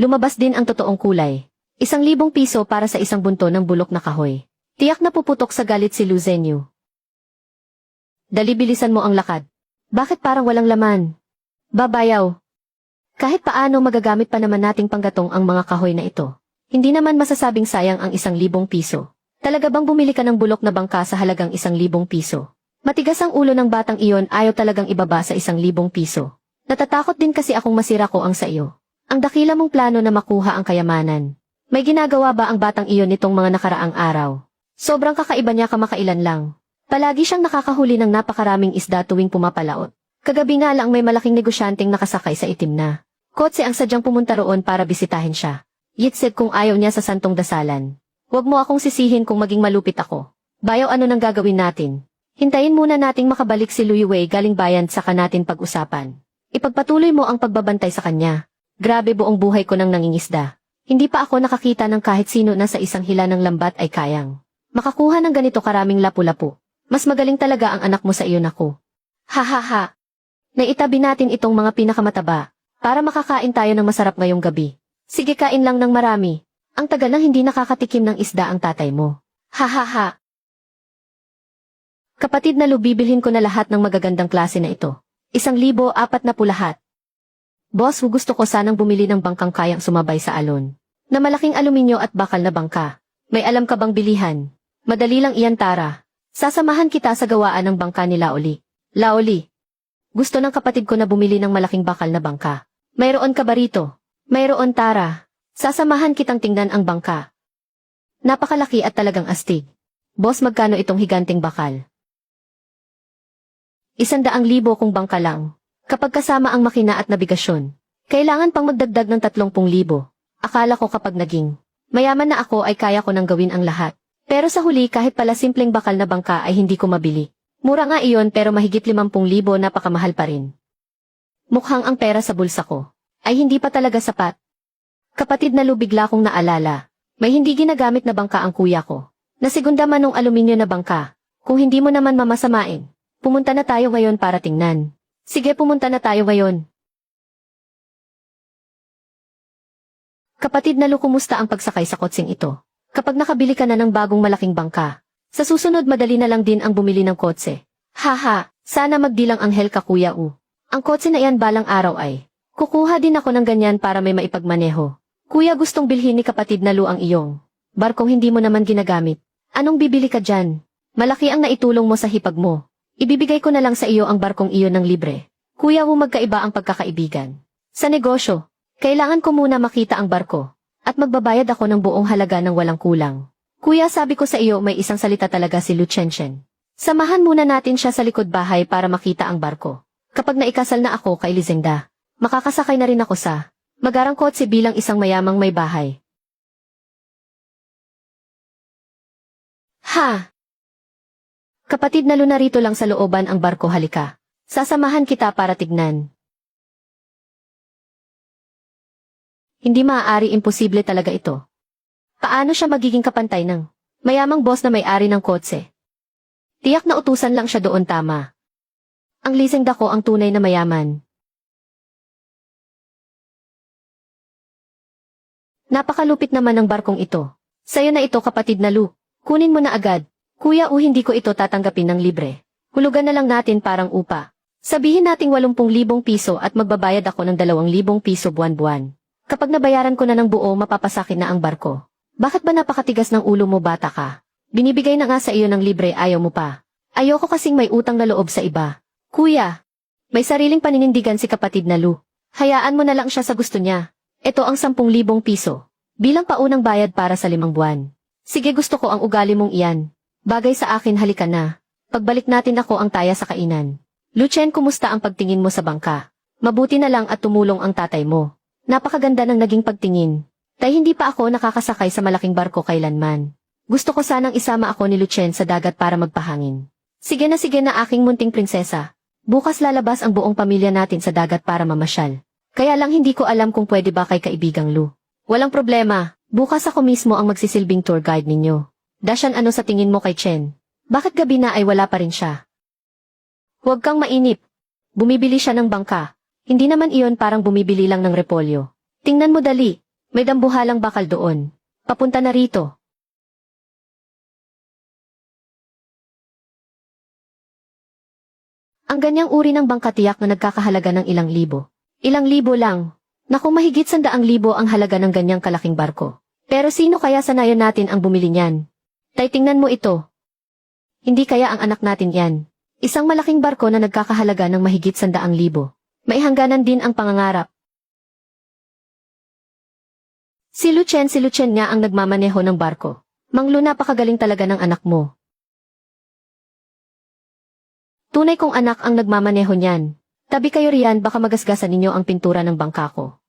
Lumabas din ang totoong kulay. 1,000 piso para sa isang bunto ng bulok na kahoy. Tiyak na puputok sa galit si Lu Zhenyu. Dali, bilisan mo ang lakad. Bakit parang walang laman? Babayaw. Kahit paano magagamit pa naman nating panggatong ang mga kahoy na ito. Hindi naman masasabing sayang ang 1,000 piso. Talaga bang bumili ka ng bulok na bangka sa halagang 1,000 piso? Matigas ang ulo ng batang iyon, ayaw talagang ibaba sa 1,000 piso. Natatakot din kasi akong masira ko ang sa iyo. Ang dakila mong plano na makuha ang kayamanan. May ginagawa ba ang batang iyon nitong mga nakaraang araw? Sobrang kakaiba niya kamakailan lang. Palagi siyang nakakahuli ng napakaraming isda tuwing pumapalaot. Kagabi nga lang may malaking negosyanteng nakasakay sa itim na kotse ang sadyang pumunta roon para bisitahin siya. Yitsid kung ayaw niya sa santong dasalan. Huwag mo akong sisihin kung maging malupit ako. Bayaw ano nang gagawin natin? Hintayin muna nating makabalik si Louie Wei galing bayan saka natin pag-usapan. Ipagpatuloy mo ang pagbabantay sa kanya. Grabe buong buhay ko nang nangingisda. Hindi pa ako nakakita ng kahit sino na sa isang hila ng lambat ay kayang makakuha ng ganito karaming lapu-lapu. Mas magaling talaga ang anak mo sa iyon ako. Ha ha ha. Naitabi natin itong mga pinakamataba para makakain tayo ng masarap ngayong gabi. Sige kain lang ng marami. Ang tagal nang hindi nakakatikim ng isda ang tatay mo. Ha ha ha. Kapatid na Lu, bibilhin ko na lahat ng magagandang klase na ito. 1,400 lahat. Boss, gusto ko sanang bumili ng bangkang kayang sumabay sa alon. Na malaking aluminyo at bakal na bangka. May alam ka bang bilihan? Madali lang iyan, Tara. Sasamahan kita sa gawaan ng bangka ni Laoli. Laoli. Gusto ng kapatid ko na bumili ng malaking bakal na bangka. Mayroon ka ba rito? Mayroon, Tara. Sasamahan kitang tingnan ang bangka. Napakalaki at talagang astig. Boss, magkano itong higanting bakal? 100,000 kung bangka lang. Kapag kasama ang makina at nabigasyon, kailangan pang magdagdag ng 30,000. Akala ko kapag naging mayaman na ako ay kaya ko nang gawin ang lahat. Pero sa huli kahit pala simpleng bakal na bangka ay hindi ko mabili. Mura nga iyon pero mahigit 50,000, napakamahal pa rin. Mukhang ang pera sa bulsa ko ay hindi pa talaga sapat. Kapatid na Lu, bigla kong naalala. May hindi ginagamit na bangka ang kuya ko. Nasigunda man ng aluminyo na bangka. Kung hindi mo naman mamasamain, pumunta na tayo ngayon para tingnan. Sige, pumunta na tayo ngayon. Kapatid na Lu, kumusta ang pagsakay sa kotseng ito? Kapag nakabili ka na ng bagong malaking bangka, sa susunod madali na lang din ang bumili ng kotse. Haha, sana magdilang anghel ka kuya U. Ang kotse na iyan balang araw ay kukuha din ako ng ganyan para may maipagmaneho. Kuya, gustong bilhin ni kapatid na Lu ang iyong barkong hindi mo naman ginagamit. Anong bibili ka dyan? Malaki ang naitulong mo sa hipag mo. Ibibigay ko na lang sa iyo ang barkong iyon ng libre. Kuya U, magkaiba ang pagkakaibigan. Sa negosyo, kailangan ko muna makita ang barko. At magbabayad ako ng buong halaga ng walang kulang. Kuya, sabi ko sa iyo may isang salita talaga si Lu Chenchen. Samahan muna natin siya sa likod bahay para makita ang barko. Kapag naikasal na ako kay Lizengda, makakasakay na rin ako sa magarang kotse bilang isang mayamang may bahay. Ha! Kapatid na Lu, narito lang sa looban ang barko, halika. Sasamahan kita para tignan. Hindi maaari, imposible talaga ito. Paano siya magiging kapantay ng mayamang boss na may-ari ng kotse? Tiyak na utusan lang siya doon, tama. Ang Lizengda ko ang tunay na mayaman. Napakalupit naman ng barkong ito. Sa'yo na ito, kapatid na Lu. Kunin mo na agad. Kuya U, hindi ko ito tatanggapin ng libre. Hulugan na lang natin parang upa. Sabihin nating 80,000 piso at magbabayad ako ng 2,000 piso buwan-buwan. Kapag nabayaran ko na ng buo, mapapasakin na ang barko. Bakit ba napakatigas ng ulo mo, bata ka? Binibigay na nga sa iyo ng libre, ayaw mo pa. Ayoko kasing may utang na loob sa iba. Kuya, may sariling paninindigan si kapatid na Lu. Hayaan mo na lang siya sa gusto niya. Ito ang 10,000 piso. Bilang paunang bayad para sa 5 buwan. Sige, gusto ko ang ugali mong iyan. Bagay sa akin, halika na. Pagbalik natin ako ang taya sa kainan. Lu Chen, kumusta ang pagtingin mo sa bangka? Mabuti na lang at tumulong ang tatay mo. Napakaganda ng naging pagtingin. Tay, hindi pa ako nakakasakay sa malaking barko kailanman. Gusto ko sanang isama ako ni Lu Chen sa dagat para magpahangin. Sige na aking munting prinsesa. Bukas lalabas ang buong pamilya natin sa dagat para mamasyal. Kaya lang hindi ko alam kung pwede ba kay kaibigang Lu. Walang problema, bukas ako mismo ang magsisilbing tour guide ninyo. Dashan, ano sa tingin mo kay Chen? Bakit gabi na ay wala pa rin siya? Huwag kang mainip. Bumibili siya ng bangka. Hindi naman iyon parang bumibili lang ng repolyo. Tingnan mo dali, may dambuhalang bakal doon. Papunta na rito. Ang ganyang uri ng bangka tiyak na nagkakahalaga ng ilang libo. Ilang libo lang. Naku, mahigit 100,000 ang halaga ng ganyang kalaking barko. Pero sino kaya sanayan natin ang bumili niyan? Tay, tingnan mo ito. Hindi kaya ang anak natin yan? Isang malaking barko na nagkakahalaga ng mahigit 100,000. May hangganan din ang pangangarap. Si Lu Chen nga ang nagmamaneho ng barko. Mang Lu, napakagaling talaga ng anak mo. Tunay kong anak ang nagmamaneho niyan. Tabi kayo riyan, baka magasgasan ninyo ang pintura ng bangka ko.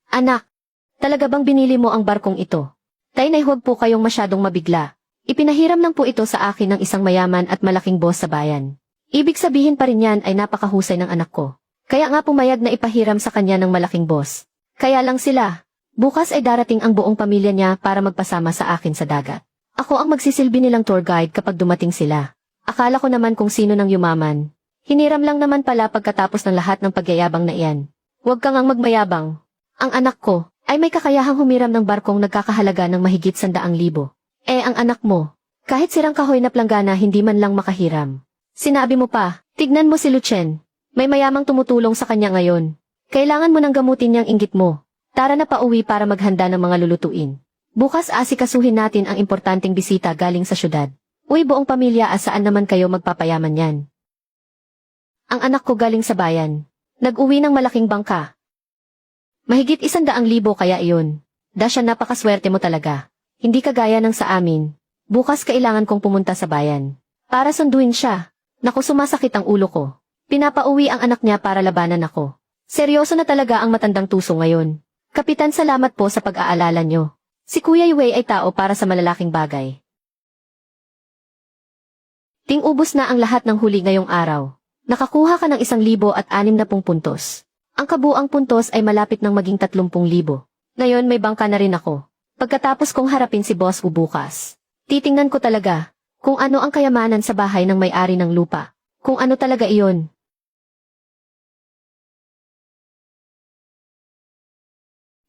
Anak, talaga bang binili mo ang barkong ito? Tay, huwag po kayong masyadong mabigla. Ipinahiram lang po ito sa akin ng isang mayaman at malaking boss sa bayan. Ibig sabihin pa rin yan ay napakahusay ng anak ko. Kaya nga pumayag na ipahiram sa kanya ng malaking boss. Kaya lang sila. Bukas ay darating ang buong pamilya niya para magpasama sa akin sa dagat. Ako ang magsisilbi nilang tour guide kapag dumating sila. Akala ko naman kung sino ng yumaman. Hiniram lang naman pala pagkatapos ng lahat ng pagyayabang na iyan. Huwag kang ang magmayabang. Ang anak ko ay may kakayahang humiram ng barkong nagkakahalaga ng mahigit 100,000. Ang anak mo, kahit sirang kahoy na planggana hindi man lang makahiram. Sinabi mo pa, tignan mo si Lucien. May mayamang tumutulong sa kanya ngayon. Kailangan mo nang gamutin niyang inggit mo. Tara na pauwi para maghanda ng mga lulutuin. Bukas asikasuhin natin ang importanteng bisita galing sa syudad. Uy, buong pamilya, asaan naman kayo magpapayaman yan? Ang anak ko galing sa bayan. Nag-uwi ng malaking bangka. Mahigit 100,000 kaya iyon. Dasha, napakaswerte mo talaga. Hindi kagaya ng sa amin. Bukas kailangan kong pumunta sa bayan. Para sunduin siya. Naku, sumasakit ang ulo ko. Pinapauwi ang anak niya para labanan ako. Seryoso na talaga ang matandang tuso ngayon. Kapitan, salamat po sa pag-aalala nyo. Si Kuya Yue ay tao para sa malalaking bagay. Ting-ubos na ang lahat ng huli ngayong araw. Nakakuha ka ng 1,060 puntos. Ang kabuang puntos ay malapit ng maging 30,000. Ngayon may bangka na rin ako. Pagkatapos kong harapin si Boss Wu bukas, titingnan ko talaga kung ano ang kayamanan sa bahay ng may-ari ng lupa. Kung ano talaga iyon.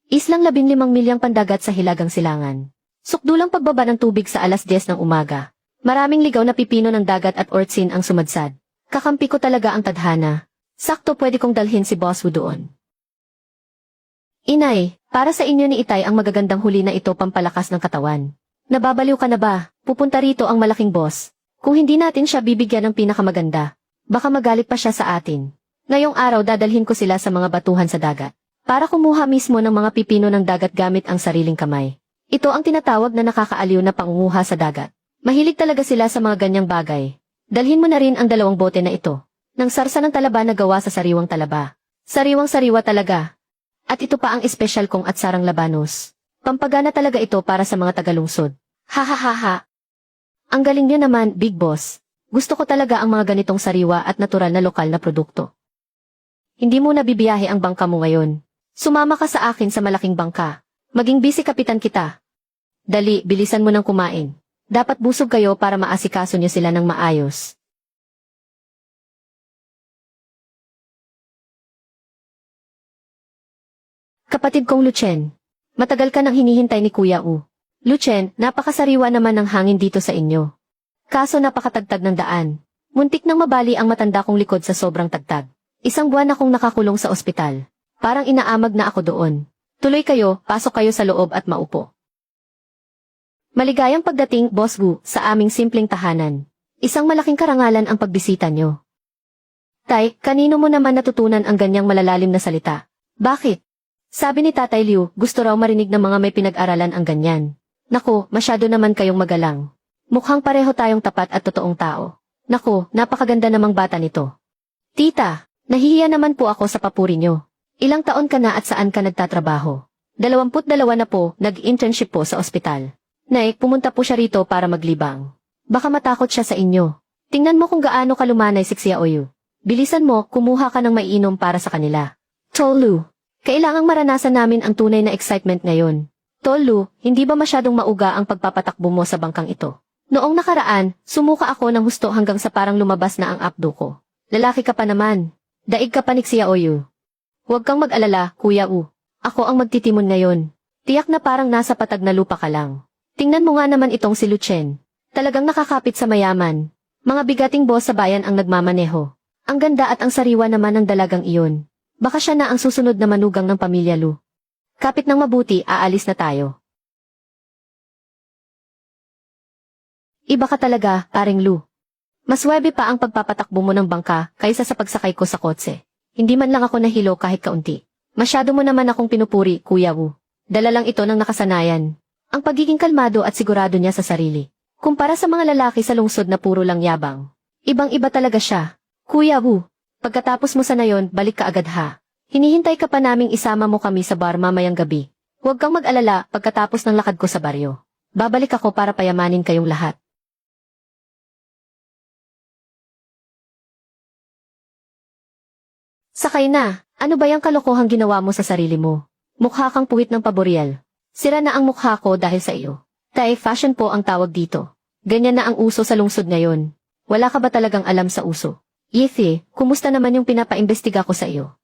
Islang 15 milyang pandagat sa Hilagang Silangan. Sukdulang pagbaba ng tubig sa 10:00 ng umaga. Maraming ligaw na pipino ng dagat at ortsin ang sumadsad. Kakampi ko talaga ang tadhana. Sakto, pwede kong dalhin si Boss Wu doon. Inay, para sa inyo ni Itay ang magagandang huli na ito, pampalakas ng katawan. Nababaliw ka na ba? Pupunta rito ang malaking boss. Kung hindi natin siya bibigyan ng pinakamaganda, baka magalit pa siya sa atin. Ngayong araw dadalhin ko sila sa mga batuhan sa dagat. Para kumuha mismo ng mga pipino ng dagat gamit ang sariling kamay. Ito ang tinatawag na nakakaaliw na pangunguha sa dagat. Mahilig talaga sila sa mga ganyang bagay. Dalhin mo na rin ang 2 bote na ito. Ng sarsa ng talaba na gawa sa sariwang talaba. Sariwang-sariwa talaga. At ito pa ang espesyal kong atsarang labanos. Pampagana talaga ito para sa mga tagalungsod. Ha ha ha ha. Ang galing niyo naman, Big Boss. Gusto ko talaga ang mga ganitong sariwa at natural na lokal na produkto. Hindi mo na bibiyahe ang bangka mo ngayon. Sumama ka sa akin sa malaking bangka. Maging busy kapitan kita. Dali, bilisan mo nang kumain. Dapat busog kayo para maasikaso niyo sila ng maayos. Kapatid kong Lucien, matagal ka nang hinihintay ni Kuya Wu. Lucien, napakasariwa naman ng hangin dito sa inyo. Kaso napakatagtag ng daan. Muntik nang mabali ang matanda kong likod sa sobrang tagtag. 1 buwan akong nakakulong sa ospital. Parang inaamag na ako doon. Tuloy kayo, pasok kayo sa loob at maupo. Maligayang pagdating, Boss Wu, sa aming simpleng tahanan. Isang malaking karangalan ang pagbisita nyo. Tay, kanino mo naman natutunan ang ganyang malalalim na salita? Bakit? Sabi ni Tatay Liu, gusto raw marinig ng mga may pinag-aralan ang ganyan. Naku, masyado naman kayong magalang. Mukhang pareho tayong tapat at totoong tao. Naku, napakaganda namang bata nito. Tita, nahihiya naman po ako sa papuri nyo. Ilang taon ka na at saan ka nagtatrabaho? 22 na po, nag-internship po sa ospital. Nay, pumunta po siya rito para maglibang. Baka matakot siya sa inyo. Tingnan mo kung gaano kalumanay si Xiaoyu. Bilisan mo, kumuha ka ng maiinom para sa kanila. Tolu, kailangang maranasan namin ang tunay na excitement ngayon. Tolu, hindi ba masyadong mauga ang pagpapatakbo mo sa bangkang ito? Noong nakaraan, sumuka ako ng husto hanggang sa parang lumabas na ang abdo ko. Lalaki ka pa naman. Daig ka pa ni Xiaoyu. Huwag kang mag-alala, Kuya Wu. Ako ang magtitimon ngayon. Tiyak na parang nasa patag na lupa ka lang. Tingnan mo nga naman itong si Lucien. Talagang nakakapit sa mayaman. Mga bigating boss sa bayan ang nagmamaneho. Ang ganda at ang sariwa naman ng dalagang iyon. Baka siya na ang susunod na manugang ng pamilya Lu. Kapit ng mabuti, aalis na tayo. Iba ka talaga, paring Lu. Maswebe pa ang pagpapatakbo mo ng bangka kaysa sa pagsakay ko sa kotse. Hindi man lang ako nahilo kahit kaunti. Masyado mo naman akong pinupuri, Kuya Wu. Dala lang ito ng nakasanayan. Ang pagiging kalmado at sigurado niya sa sarili. Kumpara sa mga lalaki sa lungsod na puro lang yabang. Ibang-iba talaga siya. Kuya Wu, pagkatapos mo sa nayon, balik ka agad ha. Hinihintay ka pa naming isama mo kami sa bar mamayang gabi. Huwag kang mag-alala pagkatapos ng lakad ko sa baryo. Babalik ako para payamanin kayong lahat. Sakay na, ano ba yung kalokohang ginawa mo sa sarili mo? Mukha kang puwit ng paboreal. Sira na ang mukha ko dahil sa iyo. Thai fashion po ang tawag dito. Ganyan na ang uso sa lungsod ngayon. Wala ka ba talagang alam sa uso? Yithi, kumusta naman yung pinapaimbestiga ko sa iyo?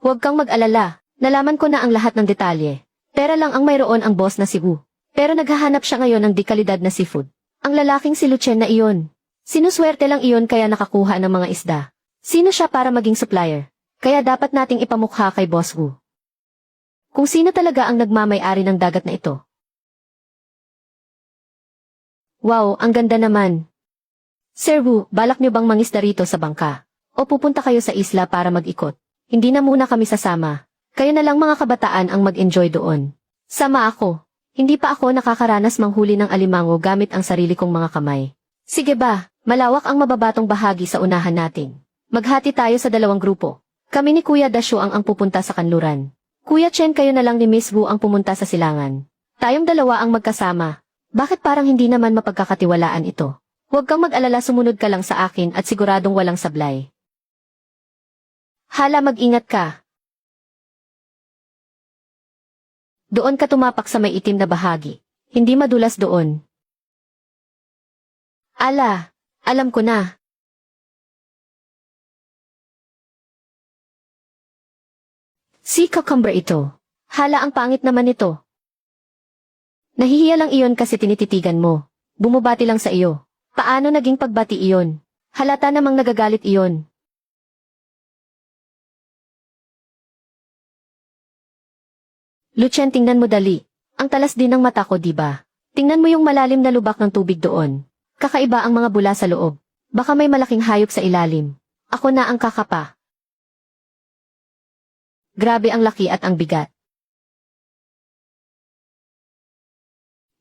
Huwag kang mag-alala, nalaman ko na ang lahat ng detalye. Pera lang ang mayroon ang boss na si Wu. Pero naghahanap siya ngayon ng dekalidad na seafood. Ang lalaking si Lucien na iyon. Sinuswerte lang iyon kaya nakakuha ng mga isda. Sino siya para maging supplier? Kaya dapat nating ipamukha kay Boss Wu. Kung sino talaga ang nagmamay-ari ng dagat na ito. Wow, ang ganda naman. Sir Wu, balak niyo bang mangisda rito sa bangka? O pupunta kayo sa isla para mag-ikot? Hindi na muna kami sasama. Kayo na lang mga kabataan ang mag-enjoy doon. Sama ako. Hindi pa ako nakakaranas manghuli ng alimango gamit ang sarili kong mga kamay. Sige ba, malawak ang mababatong bahagi sa unahan natin. Maghati tayo sa dalawang grupo. Kami ni Kuya Dasyo ang pupunta sa kanluran. Kuya Chen kayo na lang ni Miss Wu ang pumunta sa silangan. Tayong dalawa ang magkasama. Bakit parang hindi naman mapagkakatiwalaan ito? Huwag kang mag-alala, sumunod ka lang sa akin at siguradong walang sablay. Hala, mag-ingat ka. Doon ka tumapak sa may itim na bahagi. Hindi madulas doon. Ala, alam ko na. Si cucumber ito. Hala, ang pangit naman ito. Nahihiya lang iyon kasi tinititigan mo. Bumubati lang sa iyo. Paano naging pagbati iyon? Halata namang nagagalit iyon. Lucien, tingnan mo dali. Ang talas din ng mata ko, diba? Tingnan mo yung malalim na lubak ng tubig doon. Kakaiba ang mga bula sa loob. Baka may malaking hayop sa ilalim. Ako na ang kakapa. Grabe ang laki at ang bigat.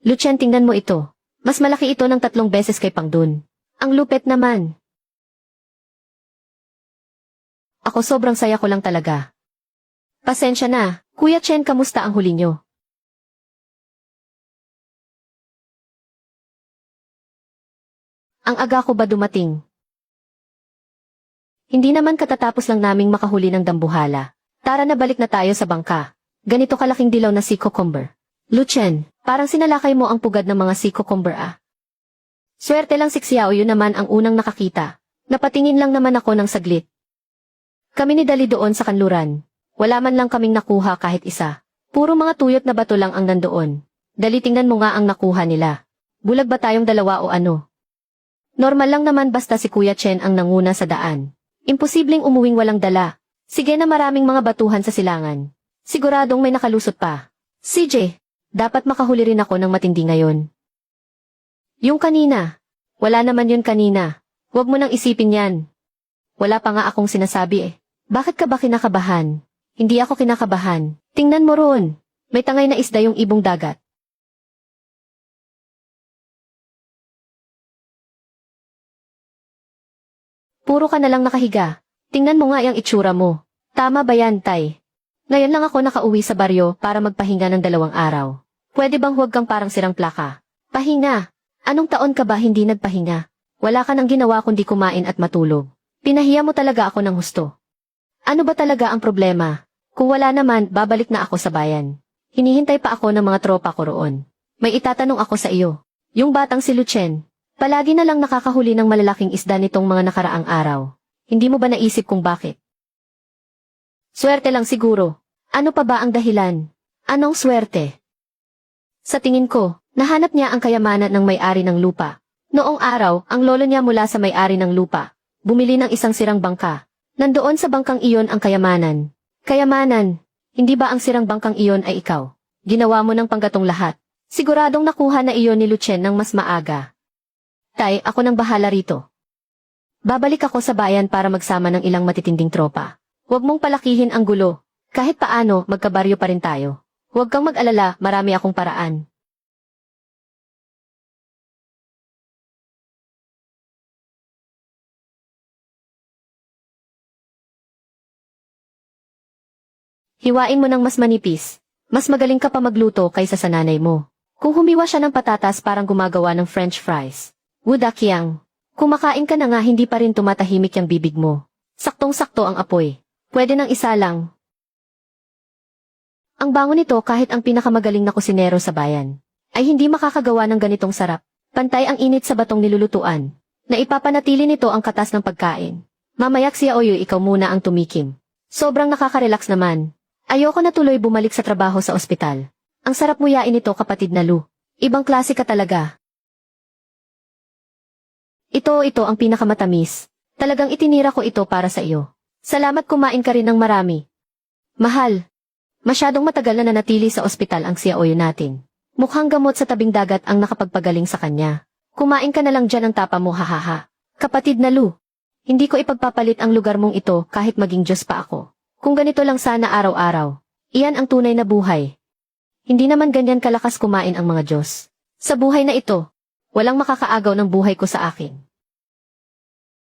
Lucien, tingnan mo ito. Mas malaki ito ng 3 beses kay Pangdun. Ang lupet naman. Ako sobrang saya ko lang talaga. Pasensya na, Kuya Chen, kamusta ang huli nyo? Ang aga ko ba dumating? Hindi naman katatapos lang naming makahuli ng dambuhala. Tara na, balik na tayo sa bangka. Ganito kalaking dilaw na sea cucumber. Lucien, parang sinalakay mo ang pugad ng mga sea cucumber ah. Swerte lang si Xiao, yun naman ang unang nakakita. Napatingin lang naman ako ng saglit. Kami ni Dali doon sa kanluran. Wala man lang kaming nakuha kahit isa. Puro mga tuyot na bato lang ang nandoon. Dali, tingnan mo nga ang nakuha nila. Bulag ba tayong dalawa o ano? Normal lang naman, basta si Kuya Chen ang nanguna sa daan. Imposibleng umuwing walang dala. Sige na, maraming mga batuhan sa silangan. Siguradong may nakalusot pa. CJ, dapat makahuli rin ako ng matindi ngayon. Yung kanina. Wala naman yun kanina. Huwag mo nang isipin yan. Wala pa nga akong sinasabi eh. Bakit ka ba kinakabahan? Hindi ako kinakabahan. Tingnan mo roon. May tangay na isda yung ibong dagat. Puro ka na lang nakahiga. Tingnan mo nga yung itsura mo. Tama ba yan, Tay? Ngayon lang ako nakauwi sa baryo para magpahinga ng 2 araw. Pwede bang huwag kang parang sirang plaka? Pahinga. Anong taon ka ba hindi nagpahinga? Wala ka nang ginawa kundi kumain at matulog. Pinahiya mo talaga ako ng husto. Ano ba talaga ang problema? Kung wala naman, babalik na ako sa bayan. Hinihintay pa ako ng mga tropa ko roon. May itatanong ako sa iyo. Yung batang si Lucien, palagi na lang nakakahuli ng malalaking isda nitong mga nakaraang araw. Hindi mo ba naisip kung bakit? Swerte lang siguro. Ano pa ba ang dahilan? Anong swerte? Sa tingin ko, nahanap niya ang kayamanan ng may-ari ng lupa. Noong araw, ang lolo niya mula sa may-ari ng lupa. Bumili ng isang sirang bangka. Nandoon sa bangkang iyon ang kayamanan. Kayamanan, hindi ba ang sirang bangkang iyon ay ikaw? Ginawa mo ng panggatong lahat. Siguradong nakuha na iyon ni Lucien ng mas maaga. Tay, ako nang bahala rito. Babalik ako sa bayan para magsama ng ilang matitinding tropa. Huwag mong palakihin ang gulo. Kahit paano, magkabaryo pa rin tayo. Huwag kang mag-alala, marami akong paraan. Hiwain mo ng mas manipis. Mas magaling ka pa magluto kaysa sa nanay mo. Kung humiwa siya ng patatas parang gumagawa ng French fries. Wudakyang. Kumakain ka na nga hindi pa rin tumatahimik yung bibig mo. Saktong-sakto ang apoy. Pwede nang isa lang. Ang bango nito kahit ang pinakamagaling na kusinero sa bayan ay hindi makakagawa ng ganitong sarap. Pantay ang init sa batong nilulutuan. Na ipapanatili nito ang katas ng pagkain. Mamayak siya Oyo ikaw muna ang tumikim. Sobrang nakaka-relax naman. Ayoko na tuloy bumalik sa trabaho sa ospital. Ang sarap muyain nito kapatid na Lu. Ibang klase ka talaga. Ito ang pinakamatamis. Talagang itinira ko ito para sa iyo. Salamat kumain ka rin ng marami. Mahal. Masyadong matagal na nanatili sa ospital ang Xiaoyu natin. Mukhang gamot sa tabing dagat ang nakapagpagaling sa kanya. Kumain ka na lang dyan ng tapa mo hahaha. Kapatid na Lu. Hindi ko ipagpapalit ang lugar mong ito kahit maging Diyos pa ako. Kung ganito lang sana araw-araw. Iyan ang tunay na buhay. Hindi naman ganyan kalakas kumain ang mga Diyos. Sa buhay na ito, walang makakaagaw ng buhay ko sa akin.